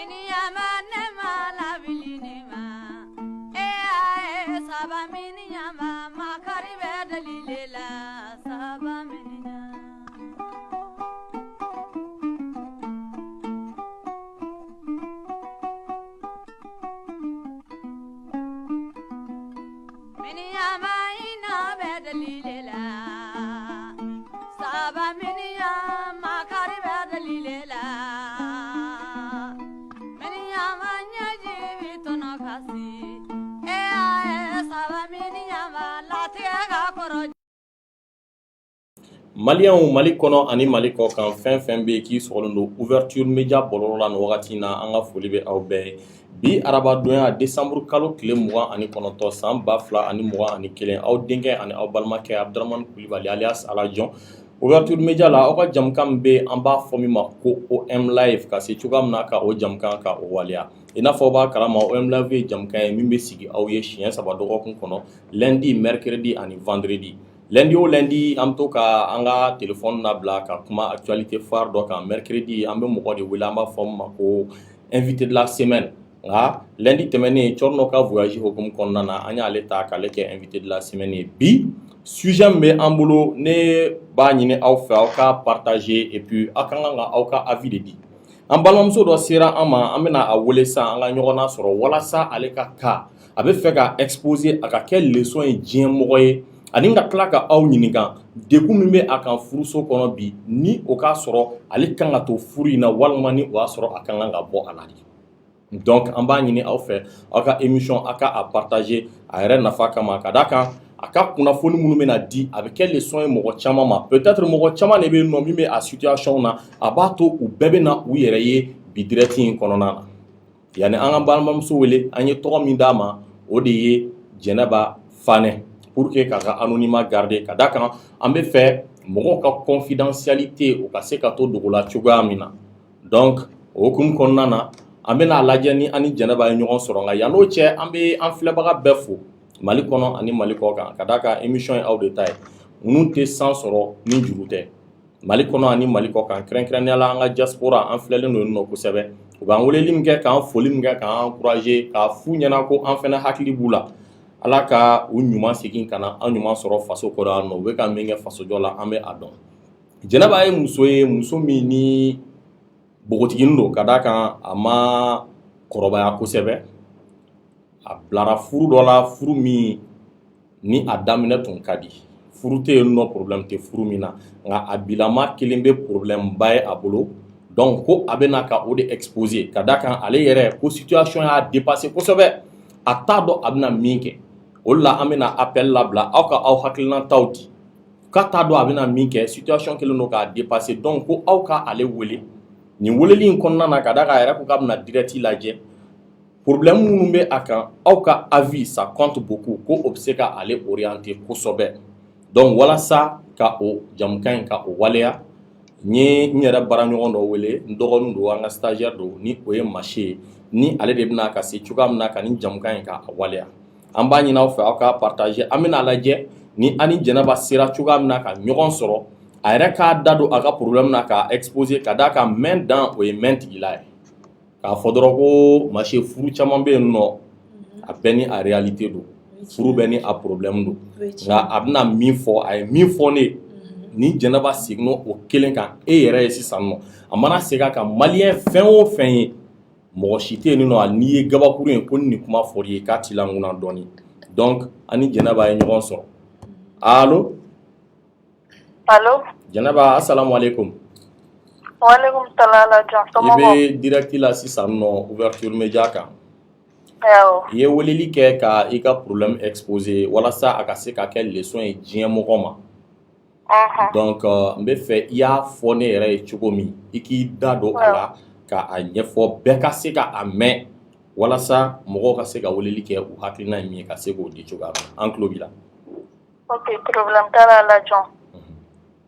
Miniyama nema la bilinima. Saba miniyama makari be dalilela. Saba miniyama. Miniyama ina be dalilela. Saba miniyama makari be dalilela. Malien Mali kono ani Mali ko kan fɛn be ki sɔgɔlen ouverture média bɔlɔlɔ la no wagati na an ka foli be aw bɛɛ bi arabadonya décembre kalo tile 29 san 2021 aw denkɛ ani aw balimakɛ Abdraman Kulibali alias Alajon ouverture média la aw ka jamkan be an b'a fɔ min ma ko OM Live ka se cogoya min na ka o jamkan ka o waliya i n'a fɔ b'a kalama OM Live ye jamkan ye min be sigi aw ye siɲɛ 3 dɔgɔkun kɔnɔ lundi mercredi ani vendredi. Lundi au lundi am to ka an ka téléphone nabla ka kuma actualité phare dɔ kan mercredi an be mɔgɔ de wele an b'a fɔ ma ko invité de la semaine nga lundi tɛmɛnen Chorno ka voyage hokum kɔnɔna na an y'ale ta k'ale kɛ invité de la semaine ye bi sujet min be an bolo ne b'a ɲini aw fɛ aw ka partager et puis aw ka kan ka aw ka avis de di an balimamuso dɔ sera an ma an bena a wele san an ka ɲɔgɔnna sɔrɔ walasa ale ka ka a be fɛ ka exposer a ka kɛ leçon ye diɲɛ mɔgɔ ye ani ka tila ka aw ɲininka degun min be a kan furuso kɔnɔ bi ni o k'a sɔrɔ ale kan ka to furu in na walima ni o y'a sɔrɔ a kan ka bɔ a la de donc an b'a ɲini aw fɛ aw ka émission aw ka a partager a yɛrɛ nafa kama ka da kan a ka kunnafoni minnu bena di a be kɛ leçon ye mɔgɔ caman ma peut-être mɔgɔ caman de be nɔ min be a situation na a b'a to u bɛɛ bena u yɛrɛ ye bi direct in kɔnɔna na yani an ka balimamuso wele an ye tɔgɔ min d'a ma o de ye Jɛnɛba Fanɛ pour que k'a ka anonymat garder ka da kan an be fɛ mɔgɔw ka confidentialité o ka se ka to dogo la cogoya min na donc o hukumu kɔnɔna na an bena lajɛ ni ani Jɛnɛba ye ɲɔgɔn sɔrɔ nka yan'o cɛ an be an filɛbaga bɛɛ fo Mali kɔnɔ ani Mali kɔ kan ka da kan émission ye aw de ta ye minnu tɛ san sɔrɔ ni juru tɛ Mali kɔnɔ ani Mali kɔ kan kɛrɛnkɛrɛnnenya la an ka diaspora an filɛlen don yen nɔ kosɛbɛ u b'an weleli min kɛ k'an foli min kɛ k'an encourager k'a f'u ɲɛna ko an fɛnɛ hakili b'u la Ala ka u ɲuman segin ka na an ɲuman sɔrɔ faso kɔrɔ yan nɔ u bɛ ka min kɛ fasojɔ la an bɛ a dɔn Jɛnɛba ye muso min ni bogotiginin don ka da kan a ma kɔrɔbaya kosɛbɛ a bilara furu dɔ la furu min ni a daminɛ tun ka di furu tɛ yen nɔ problème tɛ furu min na nka a bilama kelen bɛ problème ba ye a bolo donc ko a bɛna ka o de exposer ka da kan ale yɛrɛ ko situation y'a dépasser kosɛbɛ a t'a dɔn a bɛna min kɛ o la an bɛna appel labila aw ka aw hakilinataw di k'a t'a dɔn a bɛna min kɛ situation kelen don k'a dépasser donc ko aw ka ale wele nin weleli in kɔnɔna na ka da k'a yɛrɛ ko k'a bɛna direct lajɛ problème minnu bɛ a kan aw ka avis ça compte beaucoup ko o bɛ se ka ale orienter kosɛbɛ donc walasa ka o jamukan in ka o waleya n ye n yɛrɛ baaraɲɔgɔn dɔ wele n dɔgɔnin don an ka stagiaire don ni o ye Masi ye ni ale de bɛna ka se cogoya min na ka nin jamukan in ka waleya an b'a ɲini aw fɛ aw ka partager an bɛna lajɛ ni ani Jɛnɛba sera cogoya min na ka ɲɔgɔn sɔrɔ a yɛrɛ k'a da don a ka problème na k'a exposer ka da kan main dans o ye main tigila ye k'a fɔ dɔrɔn ko Masi furu caman bɛ yen nɔ a bɛɛ ni a réalité don furu bɛɛ ni a problème don nka a bɛna min fɔ a ye min fɔ ne ni Jɛnɛba seginna o kelen kan e yɛrɛ ye sisan nɔ a mana segin a kan malien fɛn o fɛn ye mɔgɔ si tɛ yen nɔ a n'i ye gabakuru ye ko nin kuma fɔr'i ye k'a t'i lankunna dɔɔni donc ani Jɛnɛba ye ɲɔgɔn sɔrɔ allo allo Jɛnɛba assalamu alaikum waaleykum salaam Alajon i bɛ direct la sisan nɔ ouverture média kan awɔ i ye weleli kɛ ka i ka problème exposer walasa a ka se ka kɛ leçon ye diɲɛ mɔgɔ ma donc n bɛ fɛ i y'a fɔ ne yɛrɛ ye cogo min i k'i da don a la ka a ɲɛfɔ bɛɛ ka se ka a mɛn walasa mɔgɔw ka se ka weleli kɛ u hakilina ye min ye ka se k'o di cogoya min na an tulo b'i la. ok problème t'a la Alajon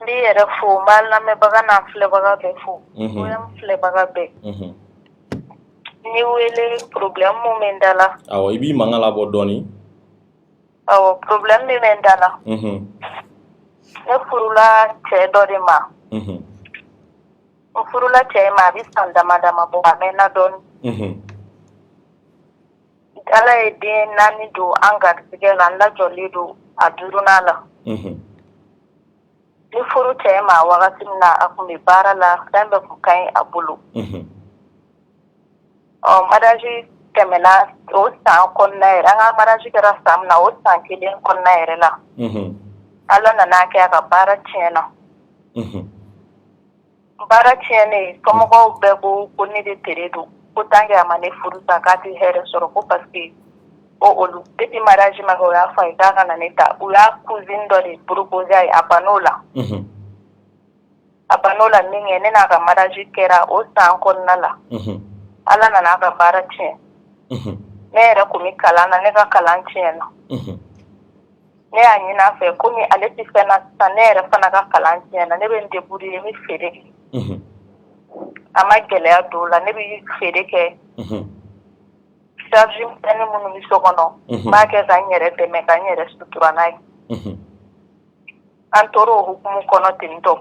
n b'i yɛrɛ fo n b'a lamɛnbaga n'an filɛbaga bɛɛ fo OM filɛbaga bɛɛ n ye wele problème mun bɛ n da la awɔ i b'i mankan labɔ dɔɔni awɔ problème min bɛ n da la ne furula cɛ dɔ de ma furula cɛ ma a bɛ san dama dama bɔ a mɛnna dɔɔni. Ala ye den 4 don an garijɛgɛ la, n lajɔlen don a 5nan la. Ni furu cɛ ma wagati min na a kun bɛ baara la, fɛn bɛɛ kun ka ɲi a bolo. Mariage tɛmɛna o san kɔnɔna yɛrɛ, an ka mariage kɛra san min na o san 1 kɔnɔna yɛrɛ la. Ala nana kɛ a ka baara tiɲɛna. Baara tiɲɛnen, somɔgɔw bɛɛ ko ne de tere don. Ko tant que a ma ne furu sa k'a tɛ hɛrɛ sɔrɔ ko parce que olu depuis mariage ma kɛ o y'a fɔ a ye k'a kana ne ta. U y'a cousine dɔ de proposé a ye, a ban'o la. A ban'o la min kɛ ne n'a ka mariage kɛra o san kɔnɔna la. Ala nana a ka baara tiɲɛ. Ne yɛrɛ kun bɛ kalan na, ne ka kalan tiɲɛna. Ne y'a ɲini a fɛ komi ale tɛ fɛn na sisan, ne yɛrɛ fana ka kalan tiɲɛna, ne bɛ n débrouiller n bɛ feere kɛ. A ma gɛlɛya don o la, ne bɛ feere kɛ. Charge misɛnnin minnu bɛ so kɔnɔ, n b'a kɛ ka n yɛrɛ dɛmɛ, ka n yɛrɛ sutura n'a ye. An tora o hukumu kɔnɔ ten tɔ.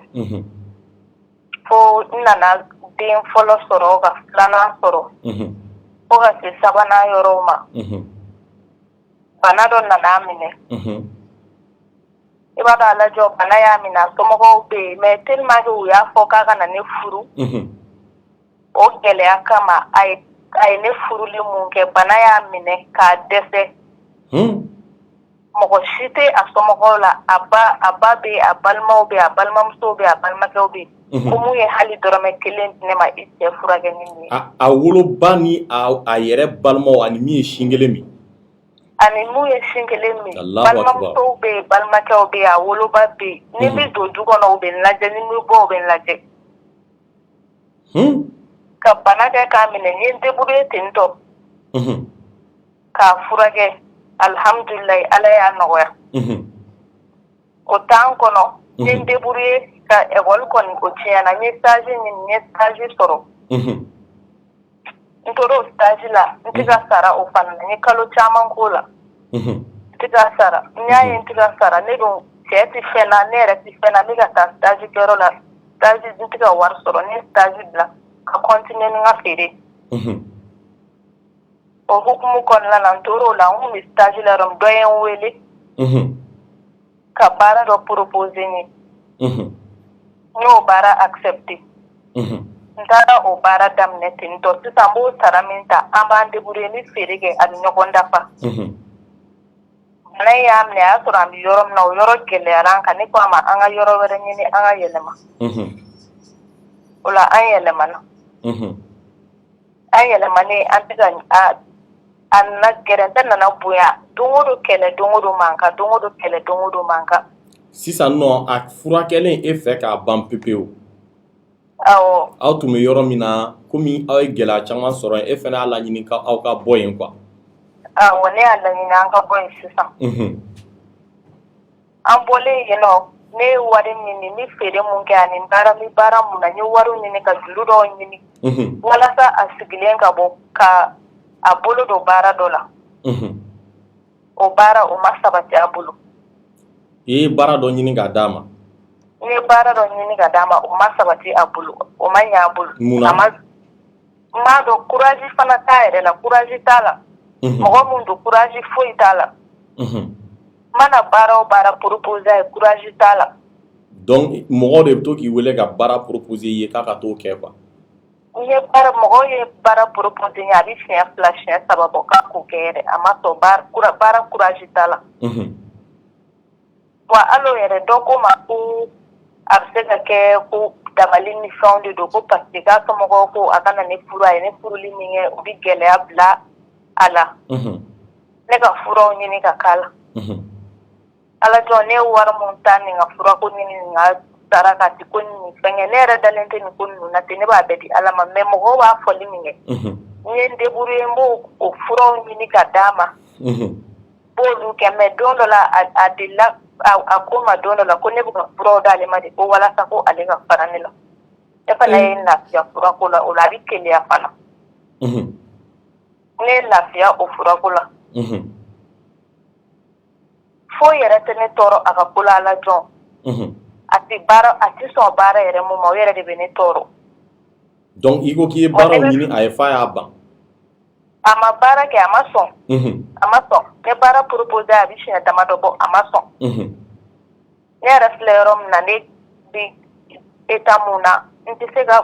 Fo n nana den fɔlɔ sɔrɔ ka 2nan sɔrɔ. Fo ka se 3nan yɔrɔw ma. Bana dɔ nana minɛ. I b'a dɔn a lajɔ bana y'a minɛ, a somɔgɔw bɛ yen mais tellement que u y'a fɔ k'a kana ne furu. O gɛlɛya kama a ye ne furuli mun kɛ, bana y'a minɛ k'a dɛsɛ. Mɔgɔ si tɛ a somɔgɔw la, a ba bɛ yen, a balimaw bɛ yen, a balimamusow bɛ yen, a balimakɛw bɛ yen. Ko mun ye hali dɔrɔmɛ 1 di ne ma i cɛ furakɛ ni nin ye. A woloba ni a yɛrɛ balimaw ani min ye sin kelen min. Ani mun ye sin kelen min, balimamusow bɛ yen, balimakɛw bɛ yen, a woloba bɛ yen. Ni bɛ don du kɔnɔ u bɛ n lajɛ, ni bɛ bɔ u bɛ n lajɛ. Ka bana kɛ k'a minɛ, n ye n débrouiller ten tɔ. K'a furakɛ, alhamdulilayi Ala y'a nɔgɔya. O temps kɔnɔ, n ye n débrouiller ka école kɔni o tiɲɛna, n ye stage ɲini, n ye stage sɔrɔ. N tora o stage la, n tɛ ka sara o fana na, n ye kalo caman k'o la. N tɛ ka sara, n y'a ye n tɛ ka sara, ne dun cɛ tɛ fɛn na, ne yɛrɛ tɛ fɛn na, n bɛ ka taa stage kɛyɔrɔ la, stage n tɛ ka wari sɔrɔ, n ye stage bila ka continuer ni n ka feere. O hukumu kɔnɔna la, n tora o la, n kun bɛ stage la yɔrɔ min, dɔ ye n wele ka baara dɔ proposer n ye. N y'o baara accepter. N taara o baara daminɛ ten tɔ, sisan n b'o sara min ta, an b'an débrouiller ni feere kɛ a bɛ ɲɔgɔn dafa. Bana in y'a minɛ, a y'a sɔrɔ an bɛ yɔrɔ min na, o yɔrɔ gɛlɛyara an kan, ne ko a ma an ka yɔrɔ wɛrɛ ɲini, an ka yɛlɛma. O la an yɛlɛmana. An yɛlɛmanen, an tɛ ka a nana gɛrɛntɛ nana bonya, don o don kɛlɛ, don o don mankan, don o don kɛlɛ, don o don mankan. Sisan nɔ a furakɛlen e fɛ k'a ban pepewu. Awɔ. Aw tun bɛ yɔrɔ min na komi aw ye gɛlɛya caman sɔrɔ yen, e fana y'a laɲini aw ka bɔ yen quoi. Awɔ, ne y'a laɲini an ka bɔ yen sisan. An bɔlen yen nɔ, ne ye wari ɲini, ni feere mun kɛ ani baara mun na, n ye wariw ɲini ka juru dɔw ɲini. Walasa a sigilen ka bɔ ka a bolo don baara dɔ la. O baara o ma sabati a bolo. I ye baara dɔ ɲini k'a d'a ma. N ye baara dɔ ɲini ka d'a ma, o ma sabati a bolo, o ma ɲɛ a bolo. Munna? N b'a dɔn courage fana t'a yɛrɛ la, courage t'a la. Mɔgɔ mun don courage foyi t'a la. Mana baara o baara proposer a ye, courage t'a la. Donc mɔgɔw de bɛ to k'i wele ka baara proposer i ye k'a ka t'o kɛ quoi. Mɔgɔw ye baara proposer n ye, a bɛ siɲɛ 2 siɲɛ 3 bɔ k'a k'o kɛ yɛrɛ, a ma sɔn baara courage t'a la. Wa hali o yɛrɛ dɔ ko ma ko a bɛ se ka kɛ ko dabali ni fɛnw de don, ko parce que k'a somɔgɔw ko a kana ne furu, a ye ne furuli min kɛ o bɛ gɛlɛya bila a la. Ne ka furaw ɲini ka k'a la. Ala jɔn, ne ye wari mun ta nin ka furako ɲini nin ka sarakati ko nin fɛnkɛ, ne yɛrɛ dalen tɛ nin ko ninnu na ten, ne b'a bɛɛ di Ala ma, mais mɔgɔw b'a fɔli min kɛ, n ye n débrouiller, n b'o furaw ɲini ka d'a ma. B'olu kɛ, mais don dɔ la a delila a ko ma don dɔ la ko ne bɛ ka furaw d'ale ma de ko walasa ko ale ka fara ne la. Ne fana ye lafiya furako la, o la a bɛ keleya fana. Ne ye lafiya o furako la. Foyi yɛrɛ tɛ ne tɔɔrɔ a ka ko la, Ala jɔn. A tɛ sɔn baara yɛrɛ mun ma, o yɛrɛ de bɛ ne tɔɔrɔ. donc i ko k'i ye baaraw ɲini a ye fa y'a ban. A ma baara kɛ a ma sɔn. A ma sɔn. Ne baara proposé a bɛ siɲɛ dama dɔ bɔ a ma sɔn. Ne yɛrɛ filɛ yɔrɔ min na ne bi état mun na n tɛ se ka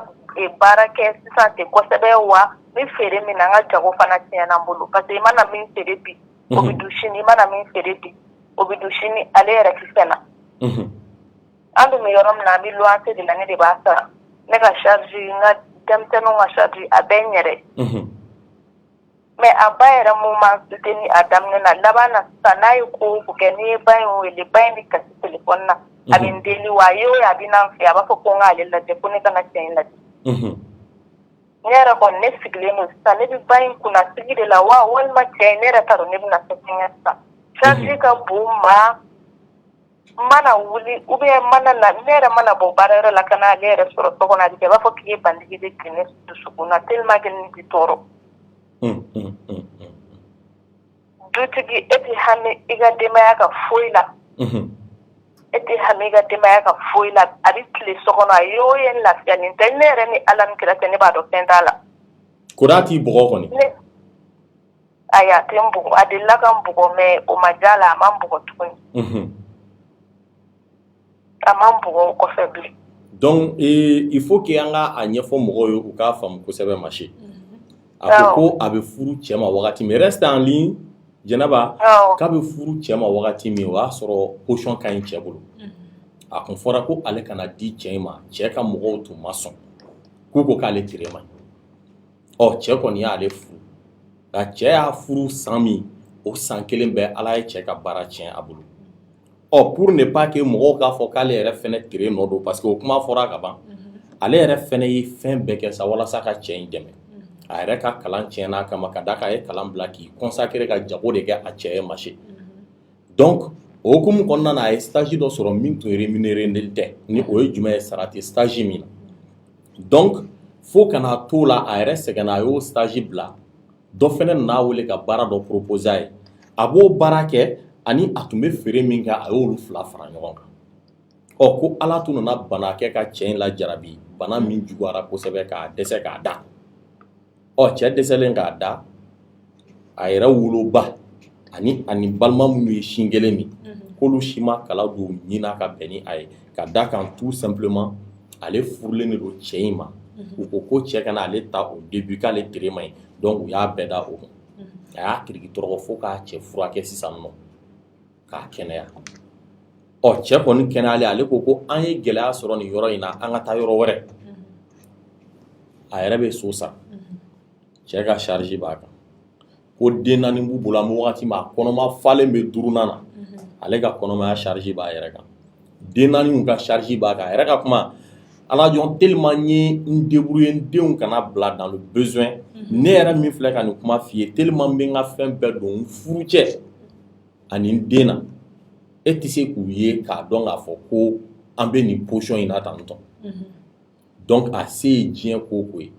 baara kɛ sisan ten kosɛbɛ wa ni feere min na n ka jago fana tiɲɛna n bolo parce que i mana min feere bi o bɛ dun sini i mana min feere bi o bɛ dun sini ale yɛrɛ tɛ fɛn na. An dun bɛ yɔrɔ min na an bɛ luwanse de la ne de b'a sara ne ka charge n ka denmisɛnninw ka charge a bɛɛ n yɛrɛ. Mais a ba yɛrɛ mun ma soutenir a daminɛ na laban na sisan n'a ye ko o ko kɛ n'i ye ba in wele ba in bɛ kasi téléphone na a bɛ n deli wa a ye o ye a bɛ n'an fɛ a b'a fɔ ko n k'ale lajɛ ko ne kana cɛ in lajɛ. Ne yɛrɛ kɔni ne sigilen don sisan ne bɛ ba in kunna sigi de la wa walima cɛ in ne yɛrɛ t'a dɔn ne bɛna se fɛngɛ sisan charge ka bon n ma n mana wuli ou bien mana na ne yɛrɛ mana bɔ baarayɔrɔ la ka na ale yɛrɛ sɔrɔ so kɔnɔ a bɛ kɛ i b'a fɔ k'i ye bandigi de bin ne dusukun na tellement que ne bɛ tɔɔrɔ. Dutigi e tɛ hami i ka denbaya ka foyi la. E tɛ hami i ka denbaya ka foyi la a bɛ tile so kɔnɔ a ye o ye n lafiya nin tɛ ne yɛrɛ ni Ala ni kira tɛ ne b'a dɔn fɛn t'a la. Ko n'a t'i bugɔ kɔni. Ayi a tɛ n bugɔ a delila ka n bugɔ mais o ma diya a la a ma n bugɔ tuguni. A ma n bugɔ o kɔfɛ bilen. Donc il faut que an ka a ɲɛfɔ mɔgɔw ye u k'a faamu kosɛbɛ Machi. A ko ko a bɛ furu cɛ ma wagati min reste en ligne Jɛnɛba k'a bɛ furu cɛ ma wagati min o y'a sɔrɔ position ka ɲi cɛ bolo a kun fɔra ko ale kana di cɛ in ma cɛ ka mɔgɔw tun ma sɔn k'u ko k'ale tere man ɲi cɛ kɔni y'ale furu nka cɛ y'a furu san min o san kelen bɛɛ Ala ye cɛ ka baara tiɲɛ a bolo pour ne pas que mɔgɔw k'a fɔ k'ale yɛrɛ fɛnɛ tere nɔ don parce que o kuma fɔra ka ban ale yɛrɛ fɛnɛ ye fɛn bɛɛ kɛ sa walasa ka cɛ in dɛmɛ a yɛrɛ ka kalan tiɲɛna a kama ka da k'a ye kalan bila k'i consacrer ka jago de kɛ a cɛ ye Machi donc o hukumu kɔnɔna na a ye stage dɔ sɔrɔ min tun rémunéré tɛ ni o ye jumɛn ye sara tɛ stage min na donc fo kana to la a yɛrɛ sɛgɛnna a y'o stage bila dɔ fɛnɛ nan'a wele ka baara dɔ proposer a ye a b'o baara kɛ ani a tun bɛ feere min kɛ a y'olu fila fara ɲɔgɔn kan ko Ala tun nana bana kɛ ka cɛ in lajarabi bana min juguyara kosɛbɛ k'a dɛsɛ k'a da cɛ dɛsɛlen k'a da a yɛrɛ woloba ani balima minnu ye sin kelen min k'olu si ma kala don ɲina ka bɛn ni a ye ka da kan tout simplement ale furulen de don cɛ in ma u ko cɛ kana ale ta au début k'ale tere man ɲi donc u y'a bɛɛ da o kun a y'a kiriki tɔrɔgɔ fo k'a cɛ furakɛ sisan nɔ k'a kɛnɛya cɛ kɔni kɛnɛyalen ale ko an ye gɛlɛya sɔrɔ nin yɔrɔ in na an ka taa yɔrɔ wɛrɛ a yɛrɛ bɛ so san cɛ ka charge b'a kan ko den naani b'u bolo an bɛ wagati min a kɔnɔma falen bɛ duurunan na ale ka kɔnɔmaya charge b'a yɛrɛ kan den naani ka charge b'a kan a yɛrɛ ka kuma Alajɔn tellement n ye n débrouiller n denw kana bila dans le besoin ne yɛrɛ min filɛ ka nin kuma f'i ye tellement n bɛ n ka fɛn bɛɛ don n furucɛ ani n den na e tɛ se k'u ye k'a dɔn k'a fɔ ko an bɛ nin position in na tantɔ donc a se ye diɲɛ ko o ko ye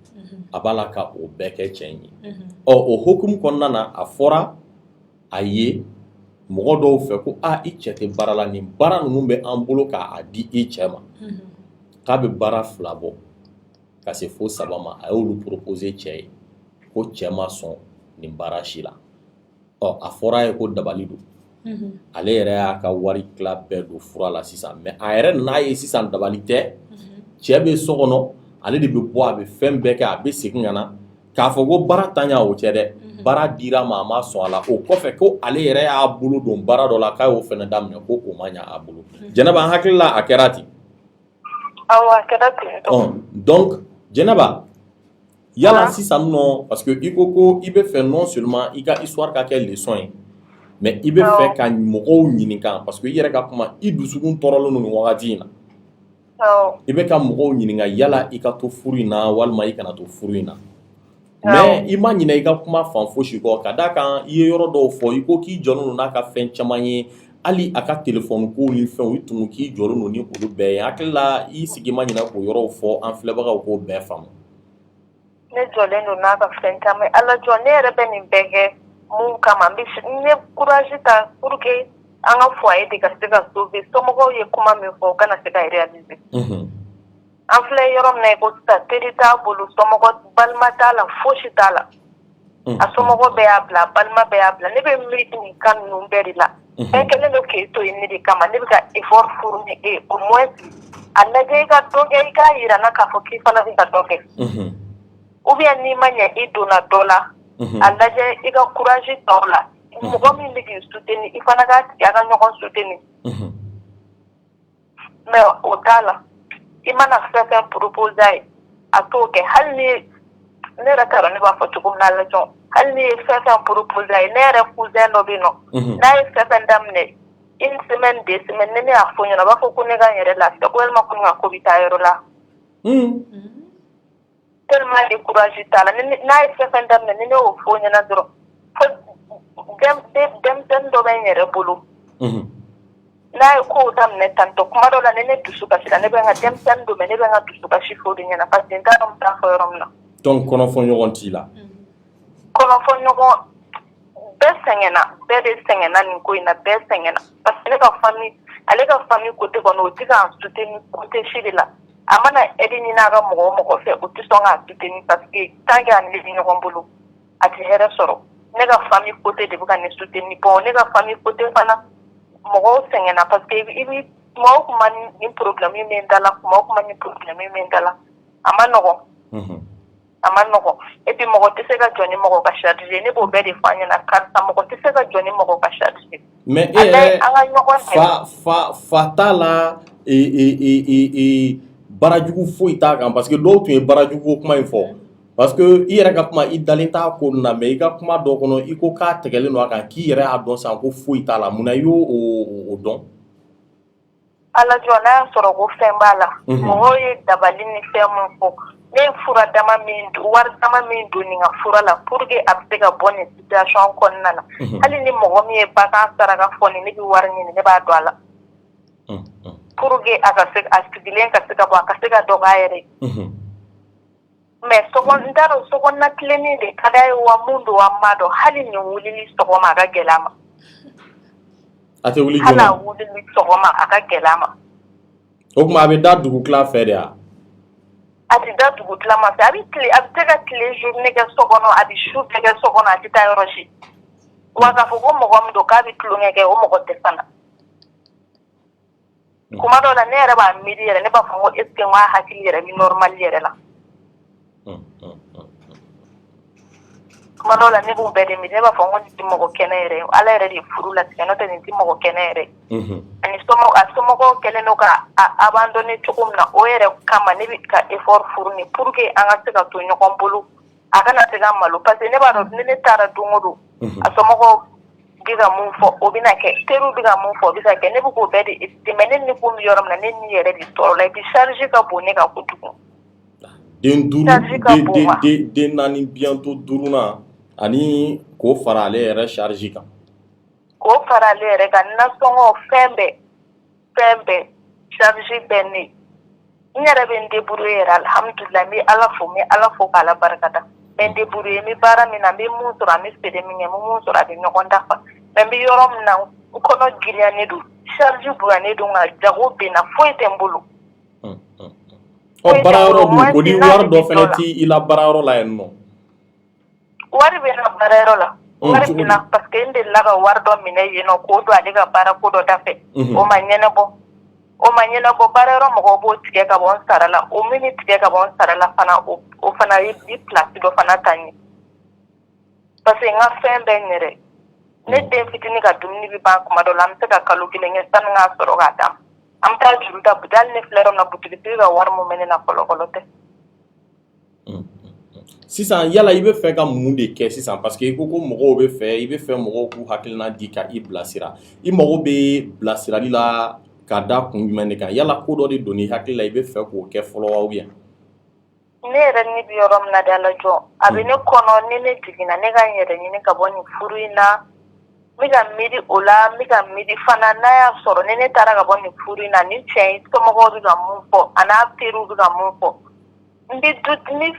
a b'a la ka o bɛɛ kɛ cɛ in ye o hukumu kɔnɔna na a fɔra a ye mɔgɔ dɔw fɛ ko i cɛ tɛ baara la nin baara ninnu bɛ an bolo k'a di i cɛ ma k'a bɛ baara fila bɔ ka se fo 3 ma a y'olu proposer cɛ ye ko cɛ ma sɔn nin baara si la a fɔra a ye ko dabali don ale yɛrɛ y'a ka wari tila bɛɛ don fura la sisan mais a yɛrɛ n'a ye sisan dabali tɛ cɛ bɛ so kɔnɔ ale de bɛ bɔ a bɛ fɛn bɛɛ kɛ a bɛ segin ka na k'a fɔ ko baara taɲa o cɛ dɛ baara dira ma a ma sɔn a la o kɔfɛ ko ale yɛrɛ y'a bolo don baara dɔ la k'a y'o fɛnɛ daminɛ ko o ma ɲɛ a bolo Jɛnɛba an hakili la a kɛra ten awɔ a kɛra ten donc Jɛnɛba yala sisan nɔ parce que i ko i bɛ fɛ non seulement i ka histoire ka kɛ leçon ye mais i bɛ fɛ ka mɔgɔw ɲininka parce que i yɛrɛ ka kuma i dusukun tɔɔrɔlen don nin wagati in na i bɛ ka mɔgɔw ɲininka yala i ka to furu in na walima i kana to furu in na mais i ma ɲinɛ i ka kuma fan fosi kɔ ka d'a kan i ye yɔrɔ dɔw fɔ i ko k'i jɔlen don n'a ka fɛn caman ye hali a ka téléphone ko ni fɛnw i tun k'i jɔlen don ni olu bɛɛ ye hakili la i sigi ma ɲinɛ k'o yɔrɔw fɔ an filɛbagaw k'o bɛɛ faamu ne jɔlen don n'a ka fɛn caman Ala jɔn ne yɛrɛ bɛ nin bɛɛ kɛ mun kama n ye courage ta pour que an ka foyer de ka se ka sauver somɔgɔw ye kuma min fɔ o kana se ka réaliser an filɛ yɔrɔ min na i ko sisan teri t'a bolo somɔgɔ balima t'a la fosi t'a la a somɔgɔ bɛɛ y'a bila balima bɛɛ y'a bila ne bɛ miiri nin kan ninnu bɛɛ de la bɛɛ kɛlen don k'e to yen ne de kama ne bɛ ka effort fourni e au moins a lajɛ i ka dɔ kɛ i k'a yira n na k'a fɔ k'i fana bɛ ka dɔ kɛ ou bien n'i ma ɲɛ i donna dɔ la a lajɛ i ka courage ta o la mɔgɔ min bɛ k'i soutenir i fana k'a tigi a ka ɲɔgɔn soutenir mais o t'a la i mana fɛn fɛn proposer a ye a t'o kɛ hali ni ne yɛrɛ t'a dɔn ne b'a fɔ cogo min na lajɔ hali ni ye fɛn fɛn proposer a ye ne yɛrɛ cousin dɔ bɛ yen nɔ n'a ye fɛn fɛn daminɛ une semaine 2 semaines ne y'a fɔ ɲɛna a b'a fɔ ko ne ka n yɛrɛ lafiya ko walima ko ne ka ko bɛ taa yɔrɔ la tellement de courage t'a la n'a ye fɛn fɛn daminɛ ni ne y'o fɔ ɲɛna dɔrɔn fo denmisɛnnin dɔ bɛ n yɛrɛ bolo n'a ye kow daminɛ tantɔ kuma dɔ la ni ne dusu kasi la ne bɛ n ka denmisɛnnin don mais ne bɛ n ka dusu kasi fɔ o de ɲɛna parce que n t'a dɔn n bɛ taa fɔ yɔrɔ min na. donc kɔnɔfɔɲɔgɔn t'i la. kɔnɔfɔɲɔgɔn bɛɛ sɛgɛnna bɛɛ de sɛgɛnna nin ko in na bɛɛ sɛgɛnna parce que ne ka famille ale ka famille côté kɔnɔ o tɛ k'an soutenir côté si de la a mana aide ɲini a ka mɔgɔ o mɔgɔ fɛ o tɛ sɔn k'a soutenir parce que tant que ani bɛ ɲɔgɔn bolo a tɛ hɛrɛ sɔrɔ ne ka famille côté de bɛ ka ne soutenir bon ne ka famille côté fana mɔgɔw sɛgɛnna parce que i bɛ kuma o kuma ni problème min bɛ n da la kuma o kuma ni problème min bɛ n da la a ma nɔgɔn. A ma nɔgɔn et puis mɔgɔ tɛ se ka jɔ ni mɔgɔ ka charge ne b'o bɛɛ de fɔ an ɲɛna karisa mɔgɔ tɛ se ka jɔ ni mɔgɔ ka charge. mais e yɛrɛ fa t'a la barajugu foyi t'a kan parce que dɔw tun ye barajugu kuma in fɔ parce que i yɛrɛ ka kuma i dalen t'a ko nin na mais i ka kuma dɔ kɔnɔ i ko k'a tɛgɛlen don a kan k'i yɛrɛ y'a dɔn sisan ko foyi t'a la munna i y'o dɔn. ala jɔ n'a y'a sɔrɔ ko fɛn b'a la mɔgɔw ye dabali ni fɛn mun fɔ ne ye fura dama min wari dama min don nin ka fura la pour que a bɛ se ka bɔ nin situation kɔnɔna na hali ni mɔgɔ min ye bagan saraka fɔ nin ne bɛ wari ɲini ne b'a dɔn a la pour que a ka se a sigilen ka se ka bɔ a ka se ka dɔ k'a yɛrɛ ye mais n t'a dɔn sokɔnɔna tilennin de ka d'a ye wa mun don wa n m'a dɔn hali nin wulili sɔgɔma a ka gɛlɛ a ma. A tɛ wuli joona hali a wulili sɔgɔma a ka gɛlɛ a ma. o tuma a bɛ da dugu tila fɛ de wa. a tɛ da dugu tila ma fɛ a bɛ se ka tile journée kɛ so kɔnɔ a bɛ su bɛɛ kɛ so kɔnɔ a tɛ taa yɔrɔ si wa k'a fɔ ko mɔgɔ min don k'a bɛ tulonkɛ kɛ o mɔgɔ tɛ fana. kuma dɔw la ne yɛrɛ b'a miiri yɛrɛ ne b'a fɔ ko est ce que n ka hakili yɛrɛ bɛ normal yɛrɛ la. kuma dɔw la ne b'o bɛɛ de miiri ne b'a fɔ ko nin tɛ mɔgɔ kɛnɛ yɛrɛ ye ala yɛrɛ de ye furu latigɛ n'o tɛ nin tɛ mɔgɔ kɛnɛ yɛrɛ ye. ani a somɔgɔw kɛlen don ka abandonner cogo min na o yɛrɛ kama ne bɛ ka effort fourni pour que an ka se ka to ɲɔgɔn bolo a kana se ka malo parce que ne b'a dɔn ni ne taara don o don a somɔgɔw bɛ ka mun fɔ o bɛna kɛ teriw bɛ ka mun fɔ o bɛ ka kɛ ne bɛ k'o bɛɛ de éviter mais ne ni kun bɛ yɔrɔ min na ne ni yɛrɛ de tɔɔrɔ la et puis charge ka bon ne kan kojugu. den naani bientôt duurunan ani k'o fara ale yɛrɛ charge kan. k'o fara ale yɛrɛ kan nasɔngɔ fɛn bɛɛ charge bɛɛ ne n yɛrɛ bɛ n débrouiller yɛrɛ alhamdulilah n bɛ ala fo n bɛ ala fo k'ala barikada n bɛ n débrouiller n bɛ baara min na n bɛ mun sɔrɔ an bɛ feere min kɛ n bɛ mun sɔrɔ a bɛ ɲɔgɔn dafa mais n bɛ yɔrɔ min na n kɔnɔ girinyalen don charge bonyalen don nka jago bɛ n na foyi tɛ n bolo. baarayɔrɔ dun ko ni wari dɔ fɛnɛ t'i la baarayɔrɔ la yen nɔ. wari bɛ na baarayɔrɔ la wari bɛ na parce que n delila ka wari dɔ minɛ yen nɔ k'o don ale ka baara ko dɔ da fɛ o ma ɲɛnabɔ baarayɔrɔ mɔgɔw b'o tigɛ ka bɔ n sara la o min tigɛ ka bɔ n sara la fana o fana ye place dɔ fana ta n ye parce que n ka fɛn bɛɛ n yɛrɛ ne den fitinin ka dumuni bɛ ban kuma dɔ la an bɛ se ka kalo 1 kɛ sani n k'a sɔrɔ k'a d'a ma. an bɛ taa juru ta hali ne filɛ yɔrɔ min na butigitigi ka wari mun bɛ ne na fɔlɔ tɛ. sisan yala i bɛ fɛ ka mun de kɛ sisan parce que i ko mɔgɔw bɛ fɛ i bɛ fɛ mɔgɔw k'u hakilina di ka i bilasira i mago bɛ bilasirali la ka da kun jumɛn de kan yala ko dɔ de don i hakili la i bɛ fɛ k'o kɛ fɔlɔ wa bien. ne yɛrɛ ni bɛ yɔrɔ min na de ala jɔ a bɛ ne kɔnɔ ni ne jiginna ne ka n yɛrɛ ɲini ka bɔ nin furu in na. n bɛ ka miiri o la n bɛ ka miiri fana n'a y'a sɔrɔ ni ne taara ka bɔ nin furu in na ni cɛ in somɔgɔw bɛ ka mun fɔ a n'a teriw bɛ ka mun fɔ n bɛ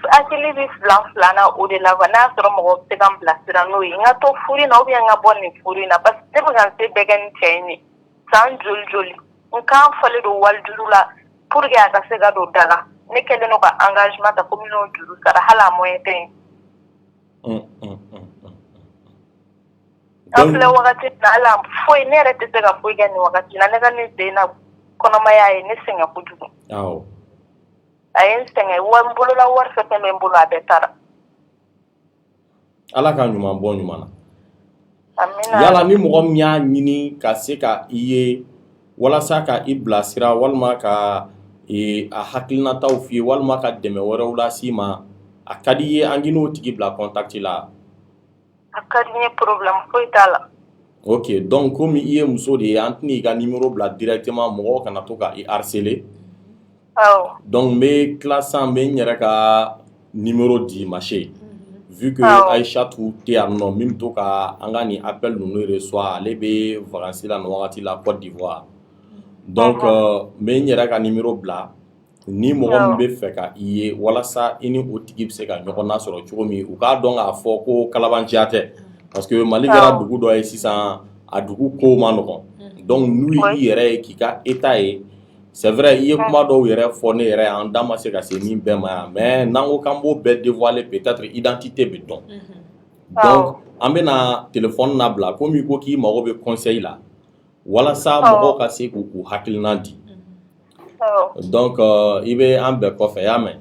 hakili bɛ filan na o de la n'a y'a sɔrɔ mɔgɔw bɛ se ka n bilasira n'o ye n ka to furu in na ou bien n ka bɔ nin furu in na parce que ne bɛ ka n se bɛɛ kɛ ni cɛ in ye san joli n kan fɔlen don walijuru la pour que a ka se ka don da la ne kɛlen no ka engagement ta komi n'o juru sara hali a moyen tɛ yen. An filɛ wagati na hali foyi ne yɛrɛ tɛ se ka foyi kɛ nin wagati la ne ka ne den na kɔnɔmaya ye ne sɛgɛn kojugu. Awɔ. A ye n sɛgɛn n bolola wari fɛn fɛn bɛ n bolo a bɛɛ taara. Ala ka ɲuman bɔ ɲuman na. Amina. Yala ni mɔgɔ min y'a ɲini ka se ka i ye walasa ka i bilasira walima ka a hakilinataw f'i ye walima ka dɛmɛ wɛrɛw las'i ma a ka di ye an k'i n'o tigi bila contact la. A ka di n ye problème foyi t'a la. Ok, donc komi i ye muso de ye an tɛna i ka numéro bila directement mɔgɔw kana to ka i harceler. Awɔ. Donc n bɛ tila sisan n bɛ n yɛrɛ ka numéro di ma chérie. Vu que Aïchatou tɛ yan nɔ min bɛ to ka an ka nin appel ninnu reçoit ale bɛ vacances la nin wagati la Côte d'Ivoire. Donc n bɛ n yɛrɛ ka numéro bila ni mɔgɔ min bɛ fɛ ka i ye walasa i ni o tigi bɛ se ka ɲɔgɔn nasɔrɔ cogo min u k'a dɔn k'a fɔ ko kalabanciya tɛ parce que Mali kɛra dugu dɔ ye sisan a dugu ko ma nɔgɔn donc n'u i yɛrɛ ye k'i ka état ye c'est vrai i ye kuma dɔw yɛrɛ fɔ ne yɛrɛ an da ma se ka se min bɛɛ ma yan mais n'an ko k'an b'o bɛɛ dévoiler peut-être identité bɛ dɔn donc an bɛna téléphone nabila komi i ko k'i mago bɛ conseil la walasa mɔgɔw ka se k'u hakilina di donc i bɛ an bɛɛ kɔfɛ y'a mɛn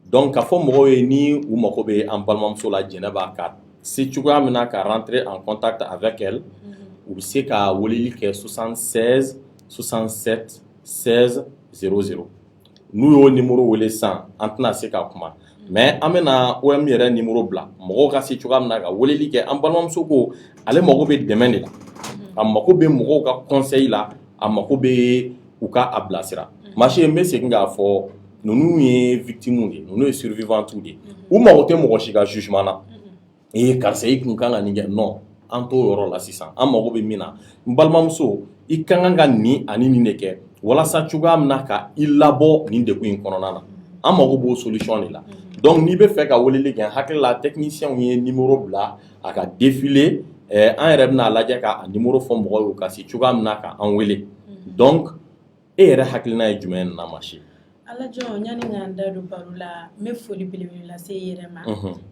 donc k'a fɔ mɔgɔw ye ni u mago bɛ an balimamuso la Jɛnɛba ka se cogoya min na ka rentrer en contact avec elle u bɛ se ka weleli kɛ 76 67 16 00 n'u y'o numéro wele sisan an tɛna se ka kuma mais an bɛna OM yɛrɛ numéro bila mɔgɔw ka se cogoya min na ka weleli kɛ an balimamuso ko ale mago bɛ dɛmɛ de la a mago bɛ mɔgɔw ka conseil la a mago bɛ u ka a bilasira machine n bɛ segin k'a fɔ ninnu ye victimes de ninnu ye survivantes de u mago tɛ mɔgɔ si ka jugement na karisa i kun kan ka nin kɛ non an t'o yɔrɔ la sisan an mago bɛ min na n balimamuso i ka kan ka nin ani nin de kɛ walasa cogoya min na ka i labɔ nin degun in kɔnɔna na an mago b'o solution de la donc n'i bɛ fɛ ka weleli kɛ hakili la technicien ye numéro bila a ka défiler an yɛrɛ bɛna lajɛ ka a numéro fɔ mɔgɔw ye ka se cogoya min na ka an wele donc e yɛrɛ hakilina ye jumɛn ye na ma se Alajɔn yani k'an da don baro la n bɛ foli belebele lase i yɛrɛ ma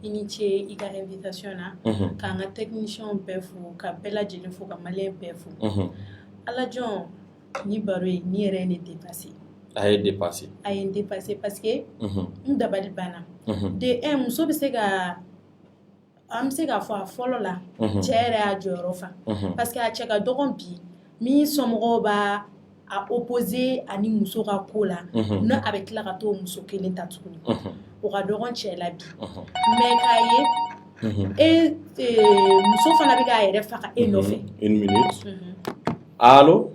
i ni ce i ka invitation na k'an ka technicien bɛɛ fo ka bɛɛ lajɛlen fo ka maliyɛn bɛɛ fo Alajɔn ni baro ye ni yɛrɛ ye ne dépassé a ye dépassé n dépassé parce que n dabali banna de un muso bɛ se ka an bɛ se k'a fɔ a fɔlɔ la cɛ yɛrɛ y'a jɔyɔrɔ fa parce que a cɛ ka dɔgɔn bi min somɔgɔw b'a a opposé ani muso ka ko la ne a bɛ tila ka t'o muso kelen ta tuguni o ka dɔgɔn cɛ la bi mais k'a ye muso fana bɛ k'a yɛrɛ faga e nɔfɛ une minute allo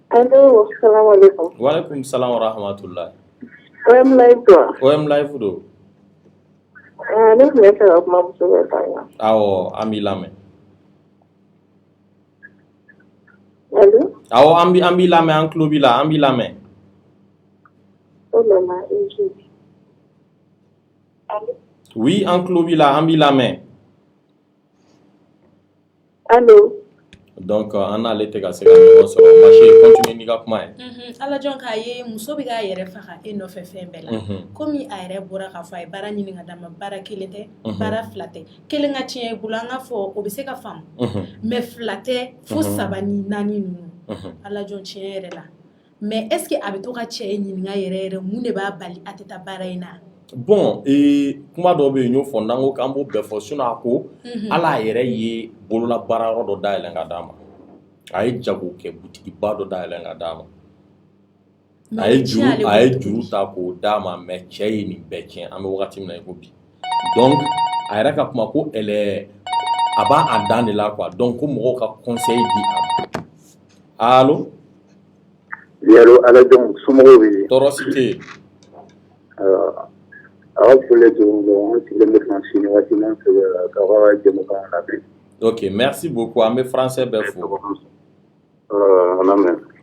Allo, salam alaikum. Wa alaikum salam wa rahmatullah. OM live do. OM live do. Ne kun bɛ fɛ ka kuma muso bɛ fɛ yan. Awɔ, an b'i lamɛn. Allo? Awɔ, an b'i lamɛn, an tulo b'i la, an b'i lamɛn. O de ma eji. Allo? Oui, an tulo b'i la, an b'i lamɛn. Allo? Donc an n'ale tɛ ka se ka ɲɔgɔn sɔrɔ. Basi continue n'i ka kuma ye. Alajɔn k'a ye muso bɛ k'a yɛrɛ faga e nɔfɛ fɛn bɛɛ la komi a yɛrɛ bɔra k'a fɔ a ye baara ɲini ka d'a ma baara kelen tɛ baara fila tɛ kelen ka tiɲɛ i bolo an k'a fɔ o bɛ se ka faamu mais fila tɛ fo saba ni naani ninnu Alajɔn tiɲɛ yɛrɛ la mais est ce que a bɛ to ka cɛ ɲininka yɛrɛ yɛrɛ mun de b'a bali a tɛ taa baara in na Bon, kuma dɔ bɛ yen n y'o fɔ n'an ko k'an b'o bɛɛ fɔ sinon a ko ala yɛrɛ ye bolola baara yɔrɔ dɔ dayɛlɛn ka d'a ma a ye jago kɛ butikiba dɔ dayɛlɛn ka d'a ma a ye juru ta k'o d'a ma mais cɛ ye nin bɛɛ tiɲɛ an bɛ wagati min na i ko bi donc a yɛrɛ ka kuma ko a b'a a dan de la quoi donc ko mɔgɔw ka conseil di a ma allo Yalo Alajɔn somɔgɔw bɛ yen tɔɔrɔ si tɛ yen aw fɔlen don an sigilen bɛ fan si waati n'an fɛ ka jɛmukan labɛn. Ok, merci beaucoup. An bɛ français bɛɛ fo.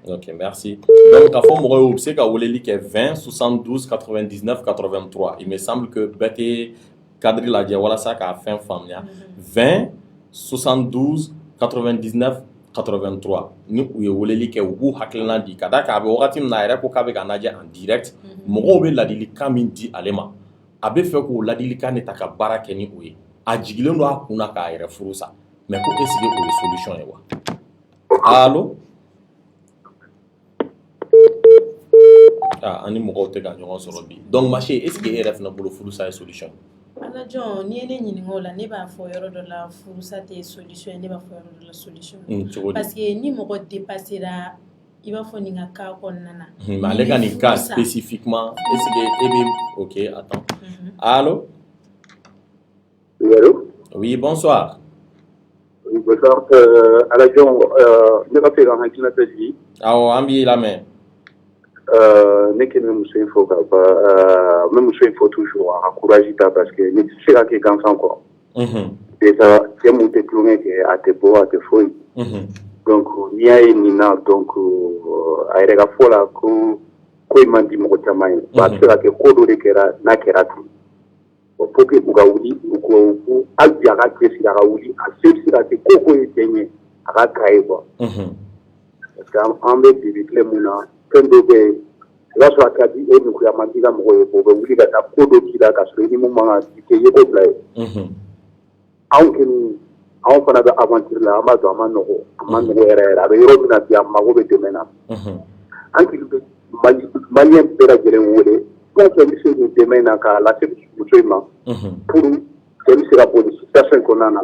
Ok, merci. Donc k'a fɔ mɔgɔw ye u bɛ se ka weleli kɛ 20 72 99 83. Il me semble que bɛɛ tɛ cadre lajɛ walasa k'a fɛn faamuya. 20 72 99 83 ni u ye weleli kɛ u b'u hakilina di ka da k'a bɛ wagati min na a yɛrɛ ko k'a bɛ ka lajɛ en direct mɔgɔw bɛ ladilikan min di ale ma a bɛ fɛ k'o ladilikan de ta ka baara kɛ ni o ye a jigilen don a kun na k'a yɛrɛ furu sa mais ko est-ce que o ye solution ye wa allo ani mɔgɔw tɛ ka ɲɔgɔn sɔrɔ bi donc Maché est-ce que e yɛrɛ fana bolo furusa ye solution ala John ni ye ne ɲininka o la ne b'a fɔ yɔrɔ dɔ la furusa tɛ solution ye ne b'a fɔ yɔrɔ dɔ la solution parce que ni mɔgɔ dépassera i b'a fɔ nin ka cas kɔnɔna na mais ale ka nin cas spécifiquement est-ce que e bɛ ok attends allo oui bonsoir oui bonsoir ala John ne ka fɛ ka hakilina ta di awɔ an b'i lamɛn ne kɛ bɛ muso in fɔ ka ban n bɛ muso in fɔ toujours a courage ta parce que ne tɛ se ka kɛ gansan kɔrɔ déjà cɛ mun tɛ tulonkɛ kɛ a tɛ bɔ a tɛ foyi donc n'i y'a ye nin na donc a yɛrɛ ka fɔ la ko in man di mɔgɔ caman ye a bɛ se ka kɛ ko dɔ de kɛra n'a kɛra ten pour que u ka wuli u hali bi a ka cɛsiri a ka wuli a se bɛ se ka kɛ ko ye cɛ ɲɛ a ka ta ye quoi parce que an bɛ bibi tile mun na fɛn dɔ bɛ yen i b'a sɔrɔ a ka di e nukuya man di ka mɔgɔ ye o bɛ wuli ka taa ko dɔ k'i la ka sɔrɔ i ni mun man kan k'i ye ko bila ye anw kɔni anw fana bɛ aventure la an b'a dɔn a ma nɔgɔ yɛrɛ yɛrɛ a bɛ yɔrɔ min na bi a mago bɛ dɛmɛ na an tigi bɛ maliyɛn bɛɛ lajɛlen wele fɛn fɛn bɛ se nin dɛmɛ in na k'a lase muso in ma pour cɛ bɛ se ka bɔ nin situation kɔnɔna na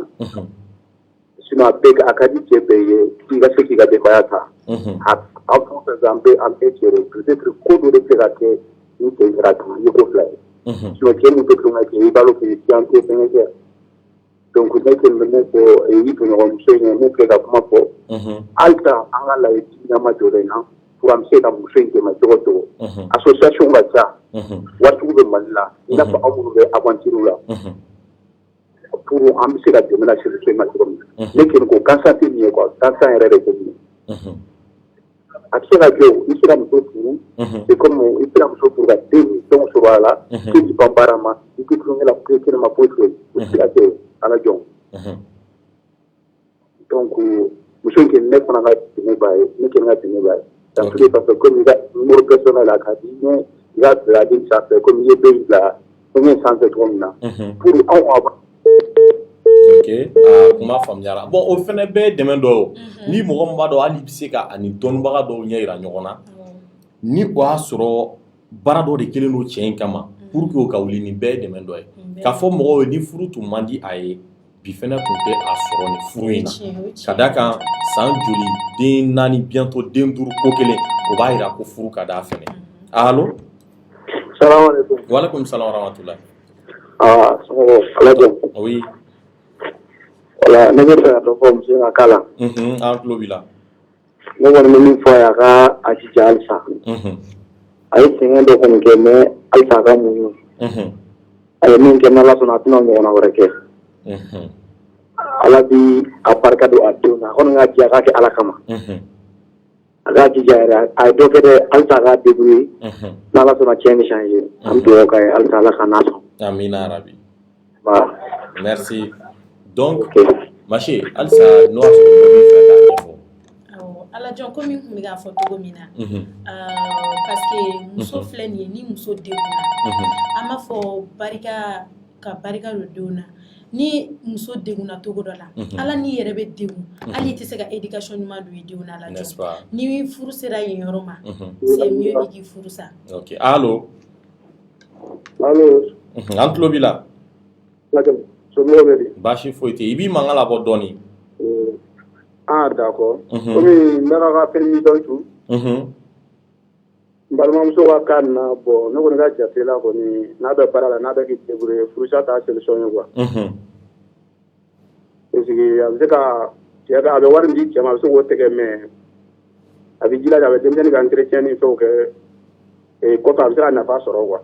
sinon a bɛɛ a ka di cɛ bɛɛ ye k'i ka se k'i ka denbaya ta an fɛn fɛn an bɛ cɛ de peut-être ko dɔ de bɛ se ka kɛ ni cɛ kɛra tuma ye ko fila ye sinon cɛ min tɛ tulonkɛ kɛ i b'a dɔn k'i an tɛ fɛnkɛ kɛ donc ne kɛ bɛ mun fɔ i tɔɲɔgɔnmuso in ye mun filɛ ka kuma fɔ halisa an ka layi ɲɛma jɔ in na pour an bɛ se ka muso in dɛmɛ cogo cogo association ka ca waritigiw bɛ Mali la i n'a fɔ aw minnu bɛ aventure la pour an bɛ se ka dɛmɛ lase muso in ma cogo min na ne kɛ ko gansan tɛ nin ye quoi gansan yɛrɛ de tɛ nin ye a bɛ se ka kɛ i sera muso furu c'est comme i sera muso furu ka den ni fɛnw sɔrɔ a la k'i ti ban baara ma i tɛ tulonkɛ la foyi kɛnɛ ma foyi foyi o bɛ se ka kɛ ala jɔn donc muso in kɛ ne fana ka dɛmɛ b'a ye ne kɛ ne ka dɛmɛ b'a ye dans tous les cas comme i ka numéro personnel a ka di mais i ka bila den sanfɛ comme i ye bɛɛ bila fɛngɛ sanfɛ cogo min na pour anw ok kuma faamuyara bon o fana bɛɛ dɛmɛ dɔ ye ni mɔgɔ min b'a dɔn hali bɛ se ka ani dɔnnibaga dɔw ɲɛ yira ɲɔgɔn na ni o y'a sɔrɔ baara dɔ de kelen don cɛ in kama pour que o ka wuli nin bɛɛ ye dɛmɛ dɔ ye k'a fɔ mɔgɔw ye ni furu tun man di a ye bi fana tun tɛ a sɔrɔ nin furu in na ka da kan san joli den 4 bientôt den 5 ko kelen o b'a yira ko furu ka d'a fɛnɛ allo salamaleykum waaleykum salam wa rahmatulah ala jɔn oui voilà ne bɛ fɛ ka dɔ fɔ muso in ka k'a la an tulo b'i la ne kɔni bɛ min fɔ a ka a jija halisa a ye sɛgɛn dɔ kɔni kɛ mais halisa a ka muɲu a ye min kɛ n'Ala sɔnna a tɛna ɲɔgɔnna wɛrɛ kɛ ala bi a barika don a denw na a kɔni ka jija a k'a kɛ ala kama a k'a jija yɛrɛ a ye dɔ kɛ dɛ halisa a k'a débrouiller n'Ala sɔnna cɛ bɛ changer an bɛ dugawu k'a ye halisa ala ka n'a sɔn amina arabi voilà merci donc Maché halisa n'o y'a sɔrɔ dɔ b'i fɛ k'a ɲɛfɔ ala jɔn komi n tun bɛ k'a fɔ cogo min na parce que muso filɛ nin ye ni muso degunna an b'a fɔ ka barika don denw na ni muso degunna cogo dɔ la ala n'i yɛrɛ bɛ degun hali i tɛ se ka éducation ɲuman don i denw na ala jɔn ni furu sera yen yɔrɔ ma c'est mieux i k'i furu sa ok allo an tulo b'i la baasi foyi tɛ i b'i mankan labɔ dɔɔnin d'accord komi n bɛ ka permission tu n balimamuso ka cas nin na bon ne kɔni ka jate la kɔni n'a bɛ baara la n'a bɛ k'i débrouiller furusa t'a solution ye quoi parce que a bɛ se ka cɛ a bɛ wari min di cɛ ma a bɛ se k'o tigɛ mais a bɛ jilaja a bɛ denmisɛnnin ka entretien ni fɛnw kɛ kɔfɛ a bɛ se ka nafa sɔrɔ quoi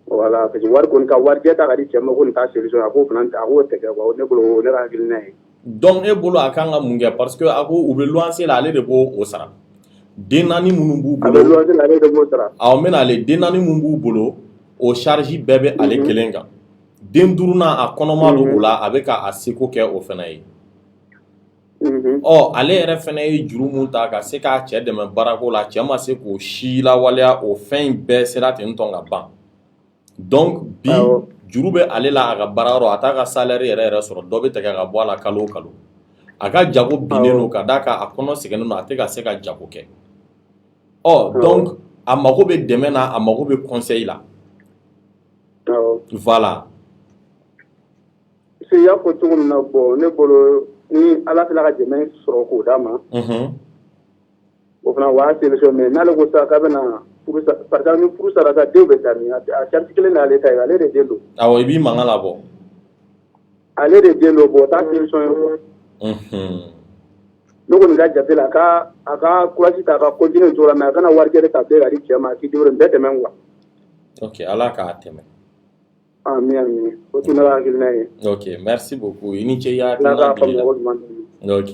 voilà parce que wari kɔni ka warijɛ ta ka di cɛ ma ko nin t'a solution a k'o fana a k'o tigɛ quoi ne bolo ne ka hakilina ye donc e bolo a kan ka mun kɛ parce que a ko u bɛ luwanse la ale de b'o sara den 4 minnu b'u bolo awɔ n bɛna ale den 4 minnu b'u bolo o charge bɛɛ bɛ ale kelen kan den 5nan a kɔnɔma don o la a bɛ ka a seko kɛ o fana ye ale yɛrɛ fɛnɛ ye juru mun ta ka se k'a cɛ dɛmɛ baarako la cɛ ma se k'o si lawaleya o fɛn bɛɛ sera ten tɔn ka ban donc bi juru bɛ ale la a ka baarayɔrɔ a t'a ka salaire yɛrɛ sɔrɔ dɔ bɛ tigɛ ka bɔ a la kalo o kalo a ka jago binnen don ka d'a kan a kɔnɔ sɛgɛnnen don a tɛ ka se ka jago kɛ donc a mago bɛ dɛmɛ na a mago bɛ conseil la voilà. Se y'a fɔ cogo min na bon ne bolo ni ala fila ka dɛmɛ sɔrɔ k'o d'a ma o fana o y'a solution mais n'ale ko sa k'a bɛna par exemple ni furu sara sa denw bɛ taa min a charge kelen n'ale ta ye ale de den don awɔ i b'i mankan labɔ ale de den don bon o t'a solution ye quoi ne kɔni ka jate la a ka courage ta a ka continuer cogo la mais a kana wari kɛ ka bɛɛ ka di cɛ ma a k'i denw bɛɛ tɛmɛ quoi. Ok, ala k'a tɛmɛ. Amin. O tun ne ka hakilina ye. Ok, merci beaucoup i ni ce i hakilina dili la. Ok,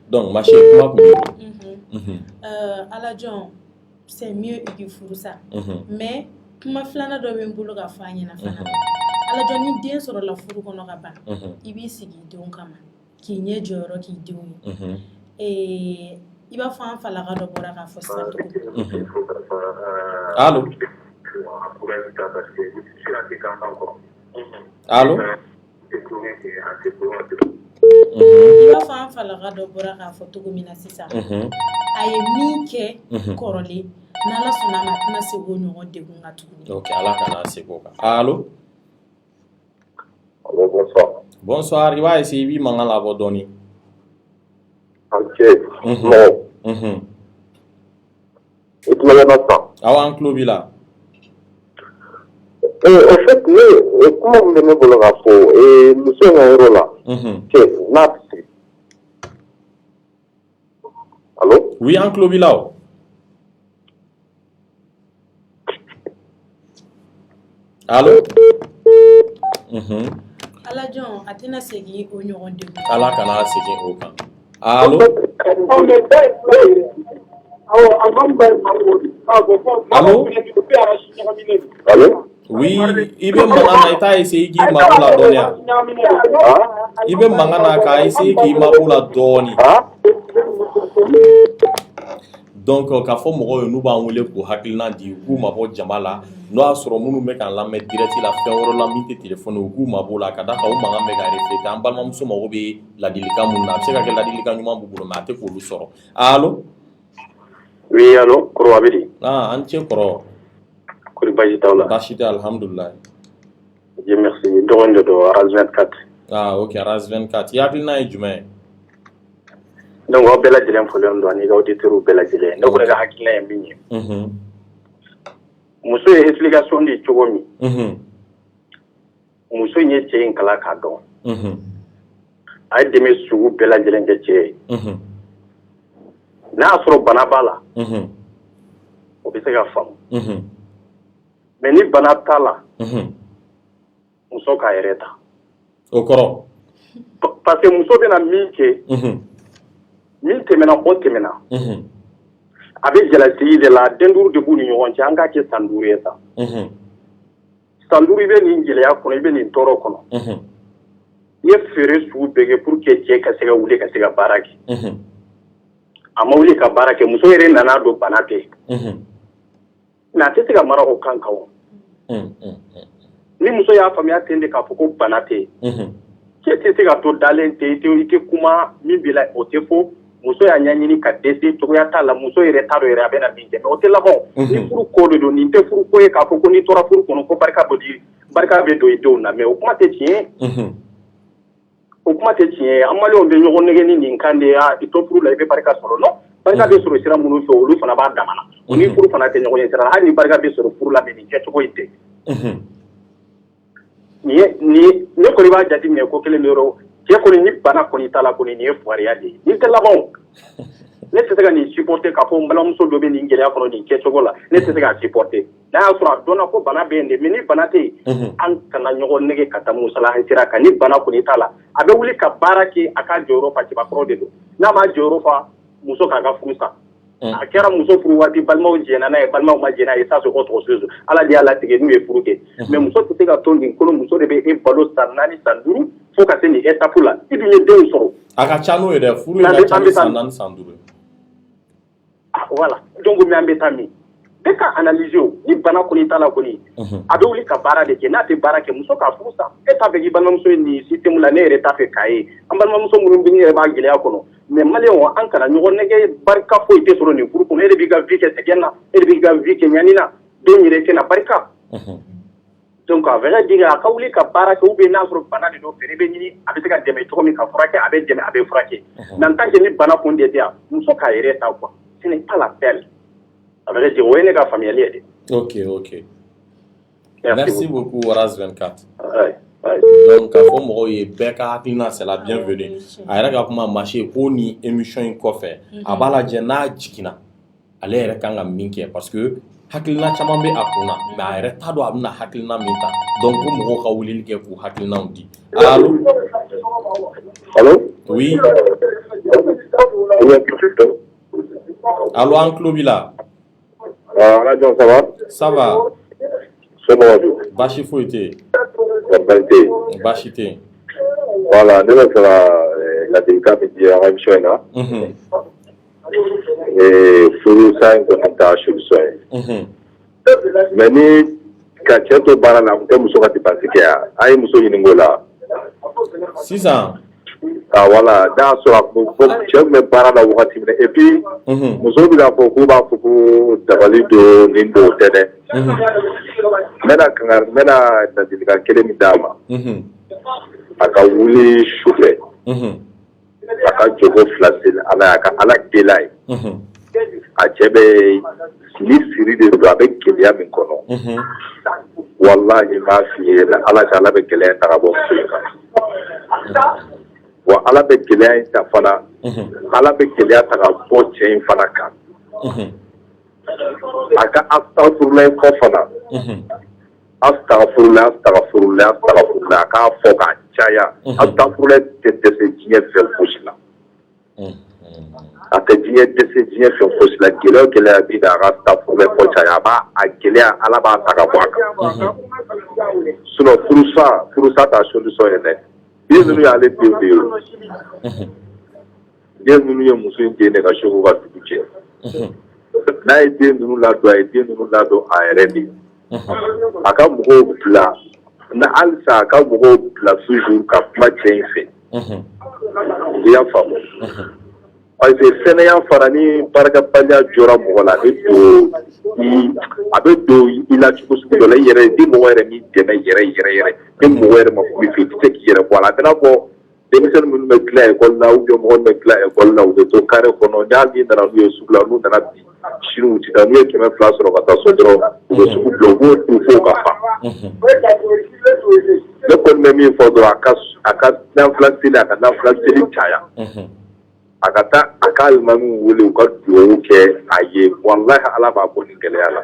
donc ma chérie kuma kun Alajon c'est mieux i k'i furu sa mais kuma filanan dɔ bɛ n bolo ka fɔ a ɲɛna fana Alajon ni den sɔrɔla furu kɔnɔ ka ban i b'i sigi i denw kama k'i ɲɛ jɔyɔrɔ k'i denw ye i b'a fɔ an falaka dɔ bɔra k'a fɔ sisan cogo allo allo i b'a fɔ an falaka dɔ bɔra k'a fɔ cogo min na sisan a ye min kɛ kɔrɔlen n'ala sɔnna a ma a tɛna se k'o ɲɔgɔn degun ka tuguni. Ok, ala kana se k'o kan. Allo Bonsoir. Bonsoir, i b'a essayer i b'i mankan labɔ dɔɔni. Ok, bon. I tulo bɛ na Awɔ an tulo b'i la. En fait, kuma min bɛ ne bolo k'a fɔ muso in ka yɔrɔ la cɛ n'a bɛ sigi. Allo? Oui, an tulo b'i la o. Allo? Alajon a tɛna segin o ɲɔgɔn degun. Ala kana segin o kan. Allo? Allo? Allo? Oui, i bɛ mankan na i t'a essayer k'i mabɔ la dɔɔni a. I bɛ mankan na k'a essayer k'i mabɔ la dɔɔni. Donc k'a fɔ mɔgɔw ye n'u b'an wele k'u hakilina di u k'u mabɔ jama la n'o y'a sɔrɔ minnu bɛ k'an lamɛn direct la fɛn wɛrɛ la min tɛ téléphone u k'u mabɔ la ka d'a kan o mankan bɛ ka refléter an balimamuso mago bɛ ladilikan minnu na a bɛ se ka kɛ ladilikan ɲuman b'u bolo mais a tɛ k'olu sɔrɔ. Allo? Oui, allo? Kɔrɔ a bɛ di? An cɛ kɔrɔ. Kɔri baasi t'aw la? Baasi tɛ alhamdulilayi. Dieu merci. Dɔgɔnin de don Aras 24. Ok, Aras 24. I hakilina ye jumɛn ye? Donc aw bɛɛ lajɛlen fɔlen don ani ka auditeurs bɛɛ lajɛlen. Ne kɔni ka hakilina ye min ye. Muso ye explication di cogo min. Muso in ye cɛ in kala k'a dɔn. A ye dɛmɛ sugu bɛɛ lajɛlen kɛ cɛ ye. N'a y'a sɔrɔ bana b'a la. O bɛ se ka faamu. Mais ni bana t'a la. Muso k'a yɛrɛ ta. O kɔrɔ. Parce que muso bɛna min kɛ. Min tɛmɛna o tɛmɛna. A bɛ jalasigi de la den duuru de b'u ni ɲɔgɔn cɛ an k'a kɛ san 5 ye sa. San 5 i bɛ nin gɛlɛya kɔnɔ i bɛ nin tɔɔrɔ kɔnɔ. I ye feere sugu bɛɛ kɛ pour que cɛ ka se ka wuli ka se ka baara kɛ. A ma wuli ka baara kɛ muso yɛrɛ nana don bana tɛ. Mais a tɛ se ka mara o kan kan o. Ni muso y'a faamuya ten de k'a fɔ ko bana tɛ. Cɛ tɛ se ka to dalen ten i tɛ kuma min b'i la o tɛ fɔ. Muso y'a ɲɛɲini ka dɛsɛ cogoya t'a la muso yɛrɛ t'a dɔn yɛrɛ a bɛna min kɛ mais o tɛ laban ni furu ko de don nin tɛ furu ko ye k'a fɔ ko n'i tora furu kɔnɔ ko barika bɛ don i denw na mais o kuma tɛ tiɲɛ ye o kuma tɛ tiɲɛ ye an maliyɛnw bɛ ɲɔgɔn nɛgɛ ni nin kan de ye i to furu la i bɛ barika sɔrɔ non barika bɛ sɔrɔ sira minnu fɛ olu fana b'a dama na ni furu fana tɛ ɲɔgɔn ye sira la hali ni barika bɛ sɔrɔ furu la mais nin kɛcogo in tɛ ne kɔni b'a jateminɛ ko kelen yɔrɔ cɛ kɔni ni bana kɔni t'a la kɔni nin ye fugariya de ye nin tɛ laban ne tɛ se ka nin supporter k'a fɔ n balimamuso dɔ bɛ nin gɛlɛya kɔnɔ nin kɛcogo la ne tɛ se k'a supporter n'a y'a sɔrɔ a dɔnna ko bana bɛ yen de mais ni bana tɛ yen an kana ɲɔgɔn nɛgɛ ka taa musala sira kan ni bana kɔni t'a la a bɛ wuli ka baara kɛ a ka jɔyɔrɔ fa cɛbakɔrɔ de don n'a ma jɔyɔrɔ fa muso k'a ka furu sa a kɛra muso furu waati balimaw jɛnna n'a ye balimaw ma jɛn n'a ye ça c'est autre chose ala de y'a latigɛ n'u ye furu kɛ mais muso tɛ se ka to nin kolo muso de bɛ e balo san 4 san 5 fo ka se nin étape la i dun ye denw sɔrɔ a ka ca n'o ye dɛ furu in ka ca ni san 4 san 5 voilà donc mais an bɛ taa min bɛɛ ka analyser o ni bana kɔni t'a la kɔni a bɛ wuli ka baara de kɛ n'a tɛ baara kɛ muso ka furu sa e t'a fɛ k'i balimamuso ye nin système la ne yɛrɛ t'a fɛ k'a ye an balimamuso minnu bɛ ne yɛrɛ b'a gɛlɛya kɔnɔ mais maliyɛnw an kana ɲɔgɔn nɛgɛ barika foyi tɛ sɔrɔ nin furu kɔnɔ e de b'i ka vie kɛ sɛgɛn na e de b'i ka vie kɛ ɲani na den yɛrɛ tɛna barika donc a vrai dire a ka wuli ka baara kɛ ou bien n'a sɔrɔ bana de don fɛɛrɛ bɛ ɲini a bɛ se ka dɛmɛ cogo min ka furakɛ a bɛ dɛmɛ a bɛ furakɛ mais en tant que ni bana kun de tɛ yan muso k'a yɛrɛ ta quoi ce n'est pas la peine a vrai dire o ye ne ka faamuyali ye de. Ok. Merci beaucoup, Waraz 24. Ouais. Donc, k'a fɔ mɔgɔw ye bɛɛ ka hakilina c'est la bienvenue. A yɛrɛ ka kuma marché ko ni émission in kɔfɛ a b'a lajɛ n'a jiginna ale yɛrɛ kan ka min kɛ parce que hakilina caman bɛ a kunna mais a yɛrɛ t'a dɔn a bɛna hakilina min ta donc ko mɔgɔw ka wulili kɛ k'u hakilinaw di. Allô? Oui. Allô, an tulo b'i la. Radio, ça va? Ça va. C'est bon. Baasi foyi tɛ yen. Baasi tɛ yen. Voilà, ne bɛ fɛ ka ladilikan min di an ka émission in na. Furu sa in kɔni t'a solution ye. Mais ni ka cɛ to baara la, a kun tɛ muso ka dépense kɛ yan. An ye muso ɲininka o la. Sisan. Ah voilà, n'a sɔrɔ a kun cɛ kun bɛ baara la wagati min et puis muso bɛ k'a fɔ k'u b'a fɔ ko dabali don nin don o tɛ dɛ. N bɛna ladilikan kelen min d'a ma. A ka wuli su fɛ. A ka jogo 2 seli Ala ye, a ka Ala deli a ye. A cɛ bɛ ni siri de don a bɛ gɛlɛya min kɔnɔ. Wallahi n b'a f'i ye Ala ka Ala bɛ gɛlɛya ta ka bɔ muso in kan. Wa Ala bɛ gɛlɛya in ta fana, Ala bɛ gɛlɛya ta ka bɔ cɛ in fana kan. A ka astagfirullah fɔ fana. Astagfirullah a k'a fɔ k'a caya. Astagfirullah tɛ dɛsɛ diɲɛ fɛn fosi la. A tɛ dɛsɛ diɲɛ fɛn fosi la. Gɛlɛya o gɛlɛya bɛ na a ka astagfirullah fɔ caya. A gɛlɛya Ala b'a ta ka bɔ a kan. Sinon furusa t'a solution ye dɛ. Den ninnu y'ale den de ye. Den ninnu ye muso in den de ka seko ka dugu cɛ. N'a ye den ninnu ladon a ye den ninnu ladon a yɛrɛ de. A ka mɔgɔw bila halisa a ka mɔgɔw bila toujours ka kuma cɛ in fɛ. I y'a faamu. Parce que sɛnɛya fara ni barakabaliya jɔra mɔgɔ la a bɛ don i la cogo sugu dɔ la i yɛrɛ ni mɔgɔ yɛrɛ min dɛmɛ yɛrɛ ni mɔgɔ yɛrɛ ma kuma i fɛ i tɛ se k'i yɛrɛ bɔ a la. A tɛna fɔ denmisɛnnin minnu bɛ tila école la ou bien mɔgɔ min bɛ tila école la u bɛ to carré kɔnɔ ni hali nana n'u ye sugu la n'u nana bi sini u tɛ taa n'u ye 200 sɔrɔ ka taa so dɔrɔn u bɛ sugu bila u b'o dun fo ka fa. Ne kɔni bɛ min fɔ dɔrɔn a ka nafila seli a ka nafila seli caya. A ka taa a ka alimamiw wele u ka dugawu kɛ a ye wallahi Ala b'a bɔ nin gɛlɛya la.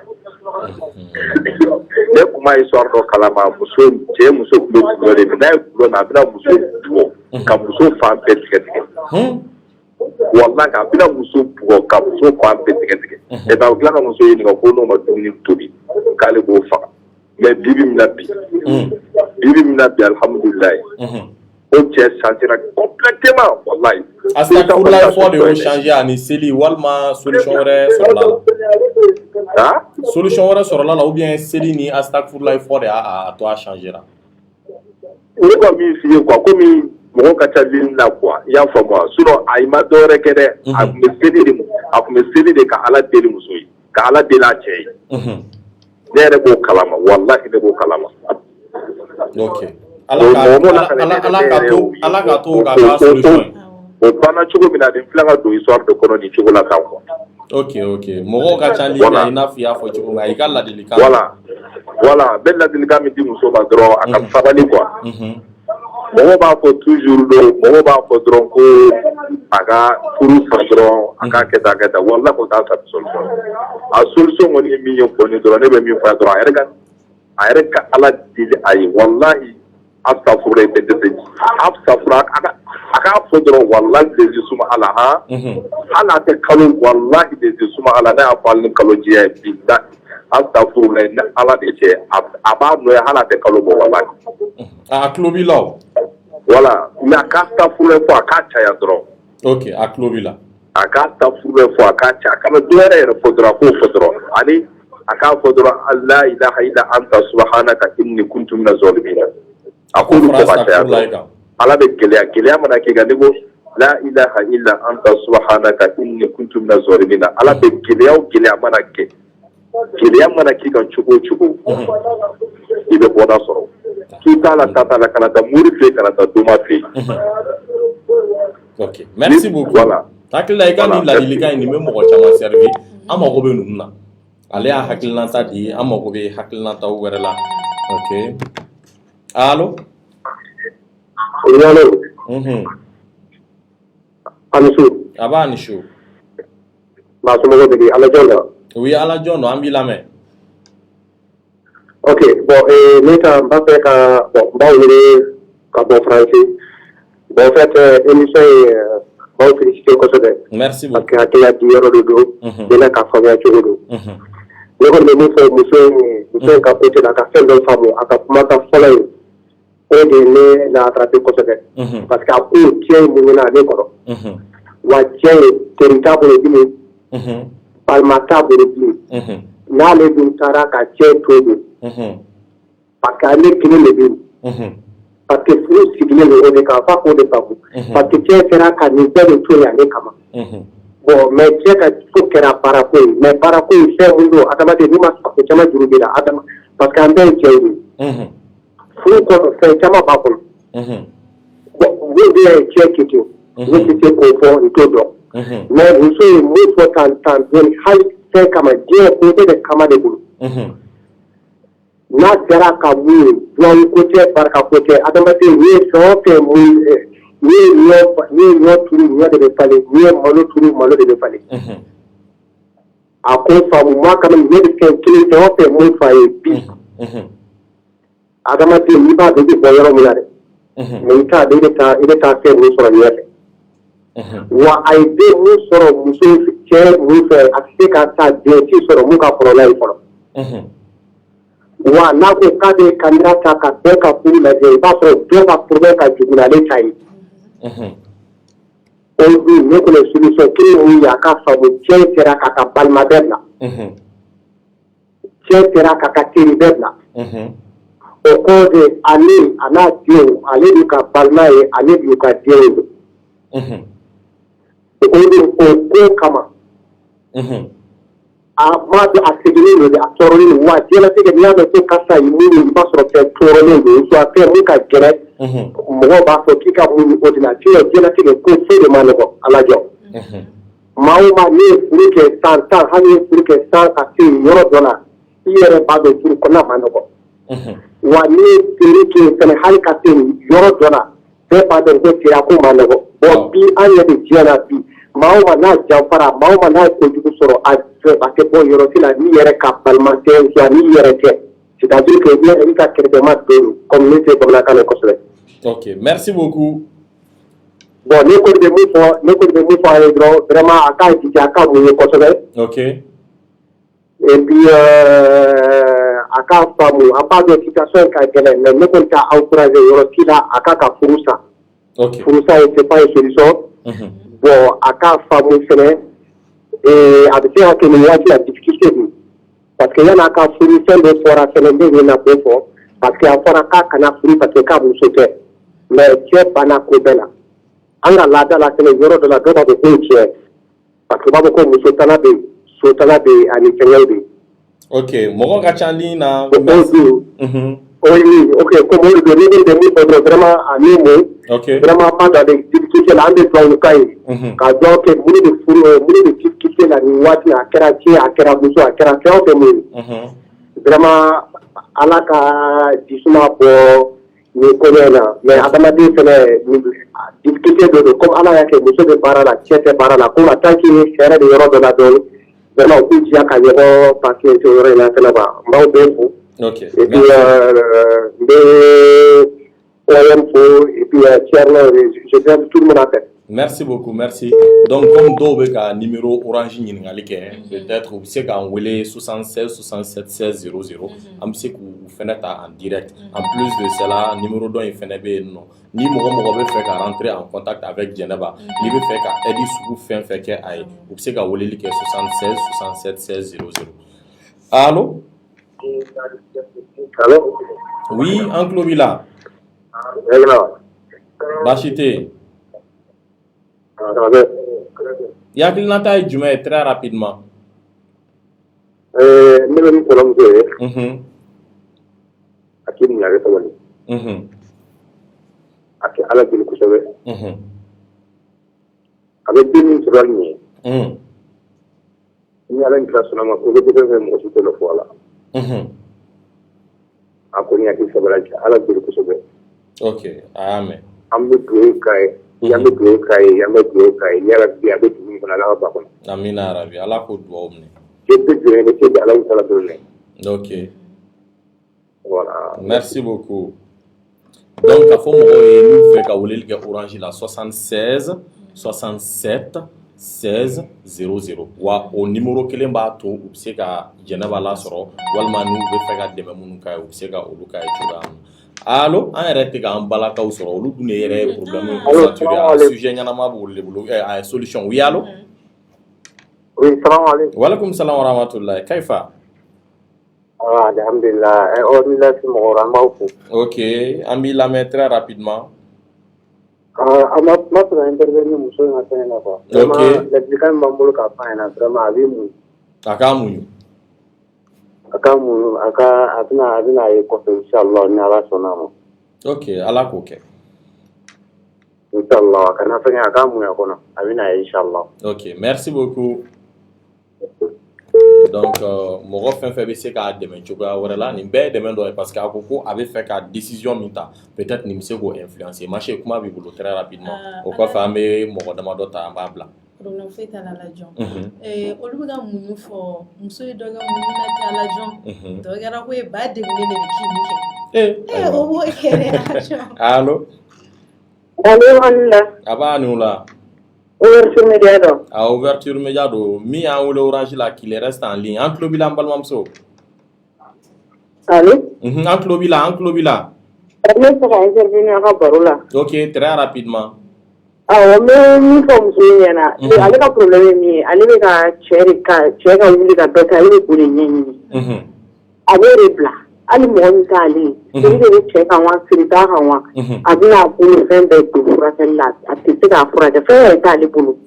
Ne kuma histoire dɔ kalama cɛ muso tun bɛ gulɔ de mais n'a ye gulɔ na a bɛna muso bugɔ ka muso fan bɛɛ tigɛ. Wallahi a bɛna muso bugɔ ka muso fan bɛɛ tigɛ. Et puis a bɛ tila ka muso ɲininka ko n'o ma dumuni tobi k'ale b'o faga. Mais bibi min na bi alhamdulilayi. O cɛ changera complètement wallahi. Astagfirullah fɔ de y'o changer ani seli walima solution wɛrɛ sɔrɔla la. Solution wɛrɛ sɔrɔla la ou bien seli ni astagfirullah fɔ de y'a to a changera. O ka min f'i ye quoi komi mɔgɔ ka ca lini na quoi i y'a faamu wa sinon a ma dɔwɛrɛ kɛ dɛ a kun bɛ seli de ka Ala deli muso ye ka Ala deli a cɛ ye. Ne yɛrɛ b'o kalama wallahi ne b'o kalama. Ok. Ala ka to k'a solution. O banna cogo min na nin filɛ ka don histoire de kɔnɔ nin cogo la tan quoi. Ok mɔgɔw ka ca ligne na i n'a fɔ i y'a fɔ cogo min na i ka ladilikan. Voilà n bɛ ladilikan min di muso ma dɔrɔn a ka sabali quoi. Mɔgɔw b'a fɔ toujours dɔrɔn ko a ka furu sa dɔrɔn a ka kɛ tan wallahi o t'a sa solution. A solution kɔni ye min ye kɔni dɔrɔn ne bɛ min fɔ dɔrɔn a yɛrɛ ka Ala deli a ye wallahi astagfirullah tɛ dɛsɛ astagfirullah a k'a fɔ dɔrɔn wallahi desi suma Ala hali a tɛ kalo wallahi desi suma Ala ne y'a fɔ hali ni kalo jɛya ye billahi astagfirullah ni Ala de cɛ a b'a nɔya hali a tɛ kalo bɔ wallahi. A tulo b'i la o. Voilà, mais a k'a ta furu fɔ a k'a caya dɔrɔn. Ok, a tulo b'i la. A k'a ta furu fɔ a k'a caya, a kana dɔ wɛrɛ yɛrɛ fɔ dɔrɔn a k'o fɔ dɔrɔn. Ani a k'a fɔ dɔrɔn la ilaha illa anta subhanaka inni kuntu mina zalimin. A k'olu fɔ ka caya dɔrɔn. Ala bɛ gɛlɛya mana k'i kan, ni ko la ilaha illa anta subhanaka inni kuntu mina zalimin. Ala bɛ gɛlɛya mana kɛ. Gɛlɛya mana k'i kan cogo o cogo, i bɛ bɔda sɔrɔ. K'i t'a la tata la kana taa muri fɛ kana taa doma fɛ. Ok, merci beaucoup. Voilà. Hakili la i ka nin ladilikan in nin bɛ mɔgɔ caman servi an mago bɛ ninnu na. Ale y'a hakilinata di an mago bɛ hakilinataw wɛrɛ la. Ok. Allo. Allo. Anisu. A b'a ni su. Maa somɔgɔw bɛ di Ala jɔn na. Oui, Ala jɔn don an b'i lamɛn. Ok, bon, ne ka n b'a fɛ ka bon n b'aw wele ka bɔ Faransi. Bon, en fait, émission ye n b'aw féliciter kosɛbɛ. Merci beaucoup. Parce que hakilila di yɔrɔ de don. Bɛɛ n'a ka faamuya cogo don. Ne kɔni bɛ min fɔ muso in ka côté la a ka fɛn dɔ faamu a ka kuma ka fɔlɔ ye o de ye ne n'a attrapé kosɛbɛ. Parce que a ko tiɲɛ ye mun ɲɛna ale kɔrɔ. Wa tiɲɛ ye teri t'a bolo bilen. Balima t'a bolo bilen. N'ale dun taara ka tiɲɛ to yen. Parce que ale kelen de bɛ yen. Parce que furu sigilen don o de kan f'a k'o de faamu. Parce que cɛ kɛra ka nin bɛɛ de to yen ale kama. Bon, mais cɛ ka ko kɛra baarako ye mais baarako ye fɛn min don adamaden n'i ma ko caman juru b'i la parce que an bɛɛ ye cɛ ye. Furu kɔnɔ fɛn caman b'a kɔnɔ. Bon min bɛ ye cɛ kɛ ten ne tɛ se k'o fɔ n t'o dɔn. Mais muso ye mun fɔ tan dɔɔni hali fɛn kama diɲɛ ko de kama de bolo. N'a kɛra ka mun ye duwawu ko tɛ barika ko tɛ adamaden n'i ye fɛn o fɛn mun n'i ye ɲɔ turu ɲɔ de bɛ falen n'i ye malo turu malo de bɛ falen. A ko faamu maa kana ne bɛ fɛn kelen fɛn o fɛn mun fa ye bi adamaden n'i b'a dɔn i bɛ bɔ yɔrɔ min na dɛ mais i t'a dɔn i bɛ taa fɛn min sɔrɔ ɲɛfɛ. Wa a ye den mun sɔrɔ muso cɛ mun fɛ a tɛ se ka taa den si sɔrɔ mun ka kɔrɔla ye fɔlɔ. Wa n'a ko k'a bɛ kandidat ta ka bɛɛ ka furu lajɛ i b'a sɔrɔ bɛɛ ka problème ka jugu n'ale ta ye. O dun ne kɔni solution kelen min ye a ka faamu cɛ sera k'a ka balima bɛɛ bila. Cɛ sera k'a ka teri bɛɛ bila. O kɔrɔ de ale a n'a denw ale y'u ka balima ye ale y'u ka den ye. O de o ko kama. A m'a dɔn a seginnen don de a tɔɔrɔlen don wa diɲɛlatigɛ n'i y'a dɔn ko karisa ye mun ye i b'a sɔrɔ fɛn tɔɔrɔlen don soit fɛn mun ka gɛrɛ mɔgɔw b'a fɔ k'i ka mun o de la sinon diɲɛlatigɛ ko foyi de ma nɔgɔn Ala jɔ. Maa o maa ne ye furu kɛ san 10 hali ne ye furu kɛ san ka se yɔrɔ dɔ la i yɛrɛ b'a dɔn furu kɔnɔna ma nɔgɔn. Wa n'i ye feere kɛ fɛnɛ hali ka se yɔrɔ dɔ la bɛɛ b'a dɔn ko feere ko ma nɔgɔn. Bon bi an yɛrɛ de diɲɛ na bi maa o maa n'a janfara maa o maa n'a ye kojugu sɔrɔ a tɛ bɔ yɔrɔ si la n'i yɛrɛ ka balima tɛ soit n'i yɛrɛ tɛ c'est-à-dire que i ka kɛrɛfɛma don comme ne tɛ bamanankan mɛn kosɛbɛ. Ok, merci beaucoup. Bon ne kɔni bɛ mun fɔ a ye dɔrɔn vraiment a k'a jija a ka mun ye kosɛbɛ. Ok. Et puis a k'a faamu a b'a dɔn situation ka gɛlɛn mais ne kɔni t'a encouragé yɔrɔ si la a k'a ka furu sa. Ok. Furu sa c'est pas une solution. Bon a k'a faamu fɛnɛ a bɛ se ka kɛ nin waati la difficulté don parce que yan'a ka furu fɛn dɔ fɔra fɛnɛ ne ɲinɛ k'o fɔ parce que a fɔra k'a kana furu parce que k'a muso tɛ mais cɛ banna ko bɛɛ la an ka laada la fɛnɛ yɔrɔ dɔ la dɔw b'a fɔ ko ye cɛ parce que u b'a fɔ ko muso tana bɛ yen so tana bɛ yen ani fɛngɛw bɛ yen. Ok mɔgɔ ka ca ni na. Oui, ok, comme on dit, nous devons vraiment à nous, vraiment pas dans les difficultés là, on est dans le cas. Car donc, nous devons difficultés là, nous voyons à Karachi, à Karamuso, à Karachi, vraiment, à la cas, disons pour nous connaître, mais à ma vie, c'est difficulté de comme à la cas, monsieur de Barala, Tchèque Barala, comme à tant qu'il y a des euros de la donne, vraiment, on peut dire qu'il y a parce que c'est aurait là, là-bas, ok. Et puis, et puis, je vais tout le monde à faire. Merci beaucoup, merci. Donc, comme Dobe a numéro Orange Ningalike, peut-être vous savez qu'en Wele 76 67 16 00, on sait que vous fenêtre en direct. En plus de cela, numéro dont il fait non. Ni mɔgɔ bɛ fɛ ka rentrer en contact avec Djeneba. Ni bɛ fɛ ka aide sugu fɛn fɛn kɛ a ye. U bɛ se ka weleli kɛ 76 67 16 00. Allô? Allô? Oui, an tulo b'i la. Baasi tɛ yen. I hakilinata ye jumɛn ye très rapidement? Ne bɛ min fɔ muso ye. A k'i minɛ a bɛ sabali. A kɛ Ala deli kosɛbɛ. A bɛ den min sɔrɔ nin ye. Ni Ala in kira sɔnna ma ko bɛ fɛn mɔgɔ si tɛ fɔ a la. A kɔni hakili sabali Ala deli kosɛbɛ. Ok, a y'a mɛn. An bɛ dugawu k'a ye. Yan bɛ dugawu k'a ye, yan bɛ dugawu k'a ye. Yala bi a bɛ dugu min kɔnɔ Ala ka ba kɔnɔ. Amina yarabi, Ala k'o dugawu minɛ. Je peux dire que c'est Ala ta la donne. Ok. Voilà. Merci beaucoup. Donc, à fond, nous fait qu'à weleli kɛ Orange la 76 67 16 00. Wa o numéro kelen b'a to u bɛ se ka Jɛnɛba lasɔrɔ walima n'u bɛ fɛ ka dɛmɛ minnu k'a ye u bɛ se ka olu k'a ye cogoya min na. Allo, an yɛrɛ tɛ k'an balakaw sɔrɔ olu dun de yɛrɛ ye problème ye constaté a sujet ɲɛnama b'olu de bolo a solution. Oui, allo? Oui, salam alaikum. Wa alaikum salam wa rahmatullahi. Kaifa? Alhamdulillah. On est là sur mon rang. Ok, an b'i lamɛn très rapidement. Ma fɛ intervenir muso in ka fɛn na quoi. Ok. Ladilikan min b'an bolo k'a f'a ɲɛna vraiment a bɛ mun. A k'a muɲu. A ka mun a bɛna ye kɔfɛ inchallah ni Ala sɔnna ma. Ok, Ala k'o kɛ. Inchallah a kana fɛngɛ a ka mun a kɔnɔ a bɛna ye inchallah. Ok, merci beaucoup. Donc, mɔgɔ fɛn fɛn bɛ se k'a dɛmɛ cogoya wɛrɛ la nin bɛɛ ye dɛmɛ dɔ ye parce que a ko ko a bɛ fɛ ka décision min ta peut-être nin bɛ se k'o influencer marché kuma b'i bolo très rapidement o kɔfɛ an bɛ mɔgɔ damadɔ ta an b'a bila. Problème foyi t'a la lajɔn. Olu bɛ ka mun fɔ muso ye dɔ kɛ mun na t'a lajɔn dɔ kɛra ko ye ba degunnen de bɛ kini kɛ. O b'o kɛ lajɔn. Allo? Alhamdulillah. A b'a n'u la. Ouverture média dɔ. A ouverture média don min y'an wele Orange la qu'il reste en ligne an tulo b'i la an balimamuso. Allo? An tulo b'i la an tulo b'i la. Ne bɛ fɛ ka intervenir a ka baro la. Ok, très rapidement. Awɔ n bɛ min fɔ muso in ɲɛna ale ka problème ye min ye ale bɛ ka cɛ ka wuli ka dɔ kɛ ale bɛ k'o de ɲɛɲini. A b'o de bila hali mɔgɔ min t'ale ye olu de bɛ cɛ kan wa siri t'a kan wa a bɛna a bolo fɛn bɛɛ don furakɛli la a tɛ se k'a furakɛ fɛn yɛrɛ t'ale bolo.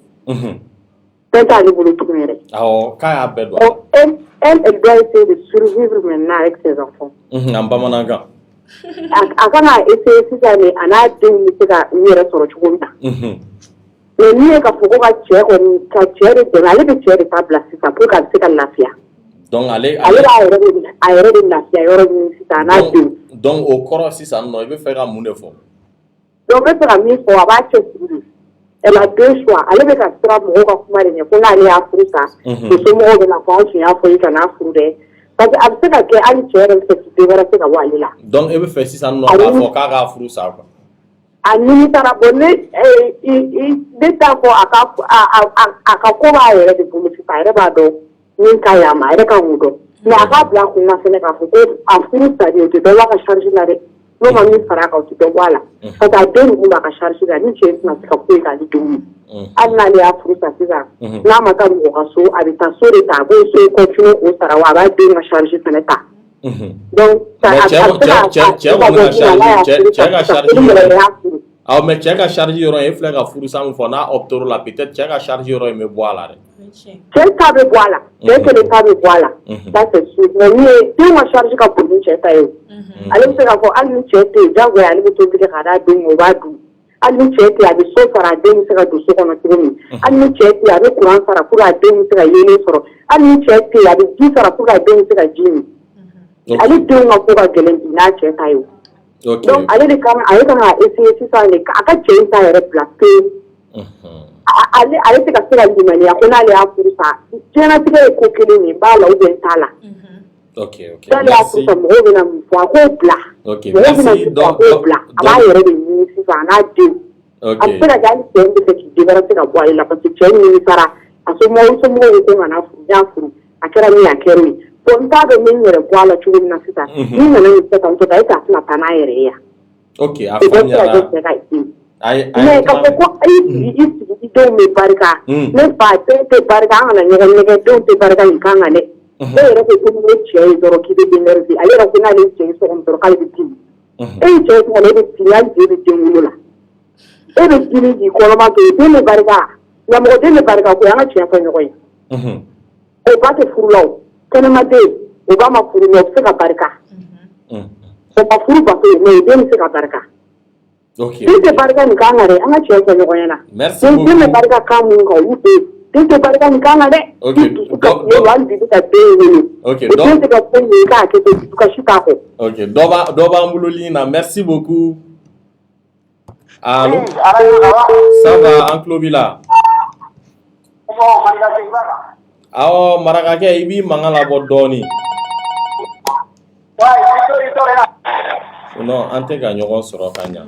Fɛn t'ale bolo tugun yɛrɛ. Awɔ k'a y'a bɛɛ dɔn. Elle doit essayer de survivre maintenant avec ses enfants. En bamanankan. A kan ka essayer sisan de a n'a denw bɛ se ka u yɛrɛ sɔrɔ cogo min na. Mais min ye ka fɔ ko ka cɛ de dɛmɛ ale bɛ cɛ de ta bila sisan pour que a bɛ se ka lafiya. Donc ale b'a yɛrɛ de lafiya yɔrɔ min sisan a n'a denw. Donc o kɔrɔ sisan nɔ i bɛ fɛ ka mun de fɔ. Donc n bɛ fɛ ka min fɔ a b'a cɛ siri de. Elle a deux choix ale bɛ ka siran mɔgɔw ka kuma de ɲɛ ko n'ale y'a furu sa musomɔgɔw bɛ na fɔ anw tun y'a fɔ i kana furu dɛ. Parce que a bɛ se ka kɛ hali cɛ yɛrɛ bɛ se k'i wɛrɛ se ka bɔ ale la. Donc e bɛ fɛ sisan nɔ k'a fɔ k'a k'a furu sa quoi. A nimitara bon ne t'a fɔ a ka ko b'a yɛrɛ de bolo sisan a yɛrɛ b'a dɔn min ka ɲi a ma a yɛrɛ kan k'o dɔn mais a k'a bila a kunna fɛnɛ k'a fɔ ko a furu salen o tɛ dɔ bɔ a ka charge la dɛ n'o ma min fara a kan o tɛ dɔ bɔ a la parce que a den ninnu b'a ka charge la ni cɛ tɛna se ka foyi k'ale denw ye hali n'ale y'a furu sa sisan n'a ma taa mɔgɔ ka so a bɛ taa so de ta a b'o so continue k'o sara wa a b'a den ka charge fɛnɛ ta. Donc mais cɛ ka charge yɔrɔ in e filɛ ka furusa min fɔ n'a optera la peut-être cɛ ka charge yɔrɔ in bɛ bɔ a la dɛ. Cɛ ta bɛ bɔ a la cɛ kelen ta bɛ bɔ a la ça c'est sûr mais min ye den ka charge ka bon ni cɛ ta ye ale bɛ se k'a fɔ hali ni cɛ tɛ yen diyagoya ale bɛ tobili k'a d'a denw ma o b'a dun hali ni cɛ tɛ yen a bɛ so sara a den bɛ se ka don so kɔnɔ cogo min hali ni cɛ tɛ yen a bɛ courant sara pour que a den bɛ se ka yeelen sɔrɔ hali ni cɛ tɛ yen a bɛ ji sara pour que a den bɛ se ka ji min ale denw ka ko ka gɛlɛn bi n'a cɛ ta ye. Donc ale de kan ale kan ka essayer sisan de a ka cɛ in ta yɛrɛ bila pewu ale tɛ ka se ka limaniya ko n'ale y'a furu sa diɲɛlatigɛ ye ko kelen de b'a la ou bien t'a la. N'ale y'a furu sa mɔgɔw bɛna mun fɔ a k'o bila mɔgɔw bɛna mun fɔ a k'o bila a b'a yɛrɛ de ɲini sisan a n'a denw a bɛ se ka kɛ hali cɛ in bɛ fɛ k'i débarrasser ka bɔ ale la parce que cɛ in nimisara a somɔgɔw ko n kana furu n y'a furu a kɛra min a kɛra min Bon ta de min yɛrɛ bɔ a la cogo min na sisan ni nana nin fɛ tan tota e t'a tɛna taa n'a yɛrɛ ye yan ok a o bɛ se ka faamuyara kɛ cɛ ka den mais ka fɔ ko i sigi denw bɛ barika ne fa den tɛ barika an kana ɲɔgɔn nɛgɛ denw tɛ barika nin kan kan dɛ e yɛrɛ ko ko ne cɛ ye dɔrɔn k'i bɛ denmɛrɛsi ale yɛrɛ ko n'ale cɛ ye sɔgɔma dɔrɔn k'ale bɛ dimi e ye cɛ ye tuma e bɛ dimi hali e bɛ den wolo la e bɛ dimi k'i kɔnɔma kɛ den bɛ barika ɲamɔgɔ den bɛ barika ko an ka tiɲɛ fɔ ɲɔgɔn ye o ba tɛ furu la o kɛnɛmaden o ba ma furu la o bɛ se ka barika o ma furu bato ye mais den bɛ se ka barika den tɛ barika nin kan kan dɛ an ka tiɲɛ fɔ ɲɔgɔn ɲɛna den bɛ barika kan mun kan olu tɛ den tɛ barika nin kan kan dɛ hali bi bɛ ka den wele o den tɛ ka fɛn ye k'a kɛ ten dusukasi t'a kɔ. ok dɔ b'an bolo ligne na merci beaucoup. allo ça va an tulo b'i la. awɔ marakakɛ i b'i mankan labɔ dɔɔni. non an tɛ ka ɲɔgɔn sɔrɔ ka ɲa.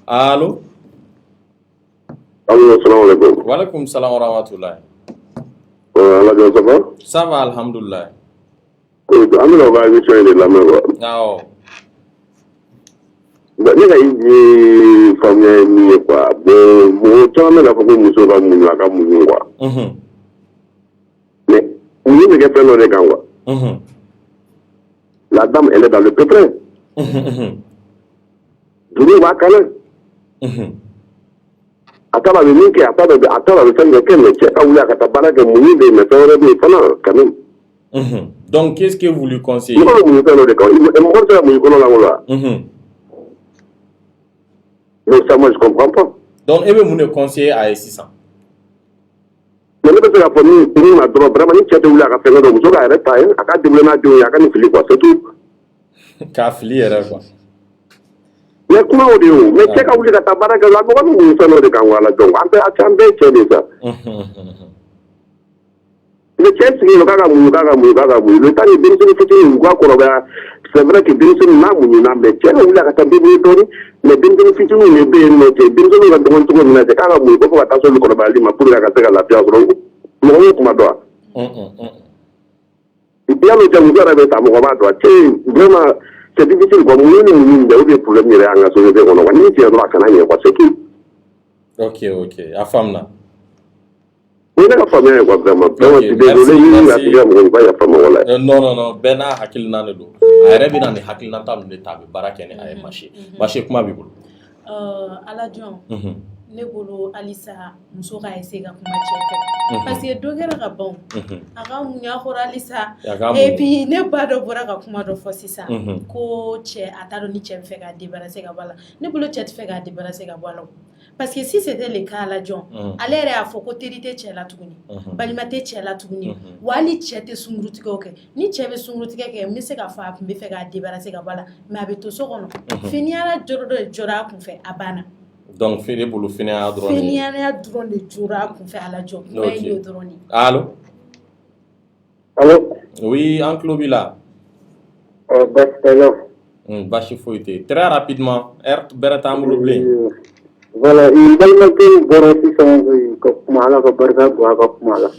allo. allo salaamaaleykum. waaleykum salaam wa rahmatulahi. Alhaji ça va? Ça va alhamdulilayi. an bɛna ka émission in de lamɛn quoi. awɔ. ne ka ye faamuya ye min ye quoi bon mɔgɔ caman bɛ k'a fɔ ko muso ka muɲu a ka muɲu quoi. mais muɲu bɛ kɛ fɛn dɔ de kan quoi. la dame elle est dans le pétrin. dugu b'a kalan. a t'a la bɛ min kɛ a t'a la bɛ fɛn dɔ kɛ mais cɛ ka wuli a ka taa baara kɛ muɲu bɛ yen mais fɛn wɛrɛ bɛ yen fana quand même. donc qu'est-ce que vous lui conseillez? mɔgɔ bɛ muɲu fɛn dɔ de kan mɔgɔ tɛ se ka muɲu kɔnɔ la wa. mais ça moi je comprends pas. donc e bɛ mun de conseiller a ye sisan? mais ne bɛ se k'a fɔ min na dɔrɔn vraiment ni cɛ tɛ wuli a ka fɛn dɔ muso k'a yɛrɛ ta ye a ka développer n'a denw ye a ka nin fili quoi c'est tout. k'a fili yɛrɛ quoi. mais kuma o de ye o mais cɛ ka wuli ka taa baara kɛ la mɔgɔ min muɲu fɛn dɔ de kan quoi la donc an bɛɛ ye cɛ de sa. mais cɛ sigilen k'a ka muɲu le temps ni denmisɛnnin fitinin u ka kɔrɔbaya c'est vrai que denmisɛnnin n'a muɲuna mais cɛ ka wuli a ka taa débrouiller dɔɔni mais denmisɛnnin fitininw de bɛ yen nɔ cɛ denmisɛnninw ka dɔgɔn cogo min na cɛ k'a ka muɲu fo ka taa se olu kɔrɔbayali ma pour que a ka se ka lafiya sɔrɔ mɔgɔ y'o kuma dɔn wa. yanni cɛ muso yɛrɛ bɛ ta mɔgɔ b'a dɔn cɛ vraiment c'est difficile quoi muɲu ni muɲu bɛɛ o de ye problème yɛrɛ an ka société kɔnɔ quoi ni cɛ dɔrɔn a kana ɲɛ quoi c'est tout. ok a faamuna. o ye ne ka faamuya ye quoi vraiment. désolé ni a tigi ka mɔgɔ ba yafa mɔgɔ la. non bɛɛ n'a hakilina de don a yɛrɛ bɛ na ni hakilinata ninnu de ta a bɛ baara kɛ ni a ye Basi kuma b'i bolo. Aladjɔn ne bolo halisa muso ka essayer ka kuma cɛ fɛ parce que dɔ kɛra ka ban a ka muɲu a kɔrɔ halisa et puis ne ba dɔ bɔra ka kuma dɔ fɔ sisan ko cɛ a t'a dɔn ni cɛ bɛ fɛ k'a débarrasser ka bɔ a la ne bolo cɛ tɛ fɛ k'a débarrasser ka bɔ a la parce que si c'était le cas Aladjɔn ale yɛrɛ y'a fɔ ko teri tɛ cɛ la tuguni balima tɛ cɛ la tuguni wa hali cɛ tɛ sunkurutigɛw kɛ ni cɛ bɛ sunkurutigɛ kɛ n bɛ se k'a fɔ a tun bɛ fɛ k'a débarrasser ka bɔ a la mais a bɛ to so kɔnɔ finiyala jɔrɔ dɔ jɔra a kun fɛ a banna. donc fini bolo finiyaya dɔrɔn de jɔra a kun fɛ Aladjɔn kuma ye o dɔrɔn de. allo. allo. oui an tulo b'i la. basi tɛ basi foyi tɛ très rapidement heure bɛrɛ t'an bolo bilen. voilà balimakɛ bɔra sisan ka kuma ala ka barika don a ka kuma la.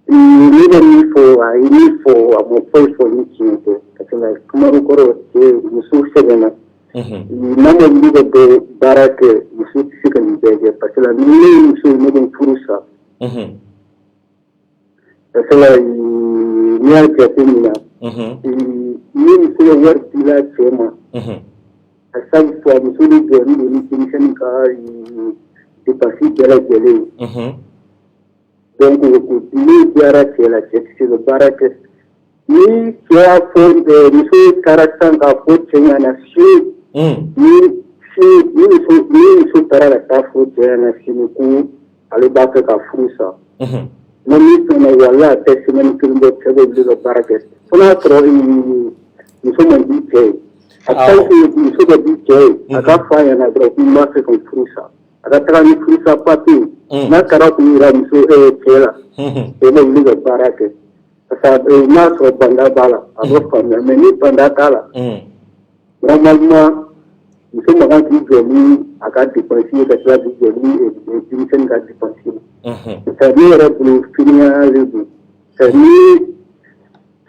ne bɛ min fɔ a ye min fɔ a ma foyi fɔ ni tiɲɛ tɛ parce que kuma kɔrɔ cɛ muso sɛgɛnna. n'a ma wuli ka bɔ baara kɛ muso tɛ se ka nin bɛɛ kɛ parce que ni ne ye muso ye ne bɛ n furu sa. parce que n'i y'a jate minɛ ni muso ye wari dila cɛ ma. à chaque fois muso de jɔli don ni denmisɛnnin ka dépense bɛɛ lajɛlen ye. donc ni diyara cɛ la cɛ tɛ se ka baara kɛ ni cɛ y'a fɔ muso taara sisan k'a fɔ cɛ ɲɛna fiyewu ni muso taara ka taa fɔ cɛ ɲɛna sini ko ale b'a fɛ ka furu sa mais ni sɔnna walahi a tɛ semaine kelen bɔ cɛ bɛ wuli ka baara kɛ fo n'a sɔrɔ muso man di cɛ ye. a tant que muso ka di cɛ ye a ka fɔ a ɲɛna dɔrɔn ko n b'a fɛ ka furu sa a ka taga ni furu sa papiye n'a taara kun yira muso cɛ la cɛ bɛ wuli ka baara kɛ parce que n'a sɔrɔ banda b'a la a bɛ faamuya mais ni banda t'a la normalement muso man kan k'i jɔ ni a ka dépense ye ka tila k'i jɔ ni denmisɛnnin ka dépense ye parce que ne yɛrɛ bolo finiyalen don ni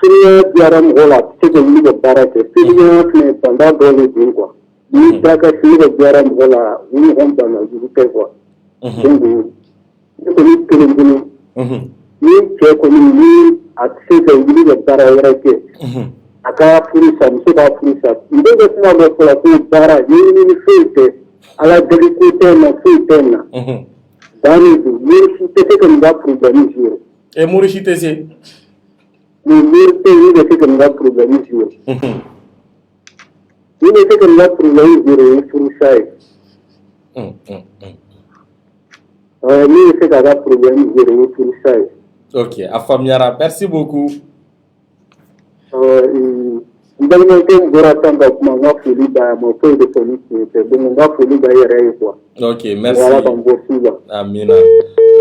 Siriya diyara mɔgɔ la se ka wuli ka baara kɛ siriya fɛnɛ banda dɔ de don quoi ni da ka siri ka diyara mɔgɔ la u ɲɔgɔn banna jugu tɛ quoi donc ne kɔni kelen bolo ni cɛ kɔni ni a tɛ se ka wuli ka baara wɛrɛ kɛ a ka furu sa muso ka furu sa n bɛ ka kuma dɔ fɔ la ko baara ɲɛɲini foyi tɛ ala deli ko tɛ na foyi tɛ na dan de don Morisi tɛ se ka nin ka problème jouer Morisi tɛ se ni mérité ni de se ka nin ka problème jouer ni de se ka nin ka problème jouer o ye furusa ye ni de se ka ka problème jouer o ye furusa ye. Ok, a faamuyara, merci beaucoup. N balimakɛ n bɔra tan ka kuma n ka foli b'a ma foyi de fɔ ni tiɲɛ tɛ donc n ka foli b'a yɛrɛ ye quoi. Ok, merci. Ala k'an bɔ su la. Amina.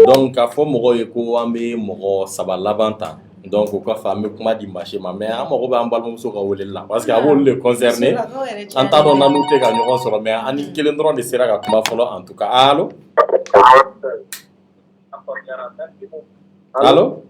Donc k'a fɔ mɔgɔw ye ko an bɛ mɔgɔ 3 laban ta donc o kɔfɛ an bɛ kuma di Mache ma mais an mago bɛ an balimamuso ka weleli la parce que a b'olu de concerné an t'a dɔn n'an n'u tɛ ka ɲɔgɔn sɔrɔ mais an ni kelen dɔrɔn de sera ka kuma fɔlɔ en tout cas allo. Allo.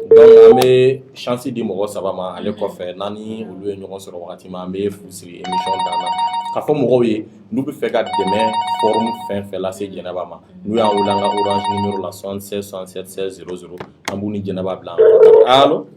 Donc an bɛ chance di mɔgɔ 3 ma ale kɔfɛ n'an ni olu ye ɲɔgɔn sɔrɔ wagati min an bɛ fu sigi émission dan na k'a fɔ mɔgɔw ye n'u bɛ fɛ ka dɛmɛ forme fɛn fɛn lase Jɛnɛba ma n'u y'an wele an ka orange numéro la 76 67 16 00 an b'u ni Jɛnɛba bila en contact allo.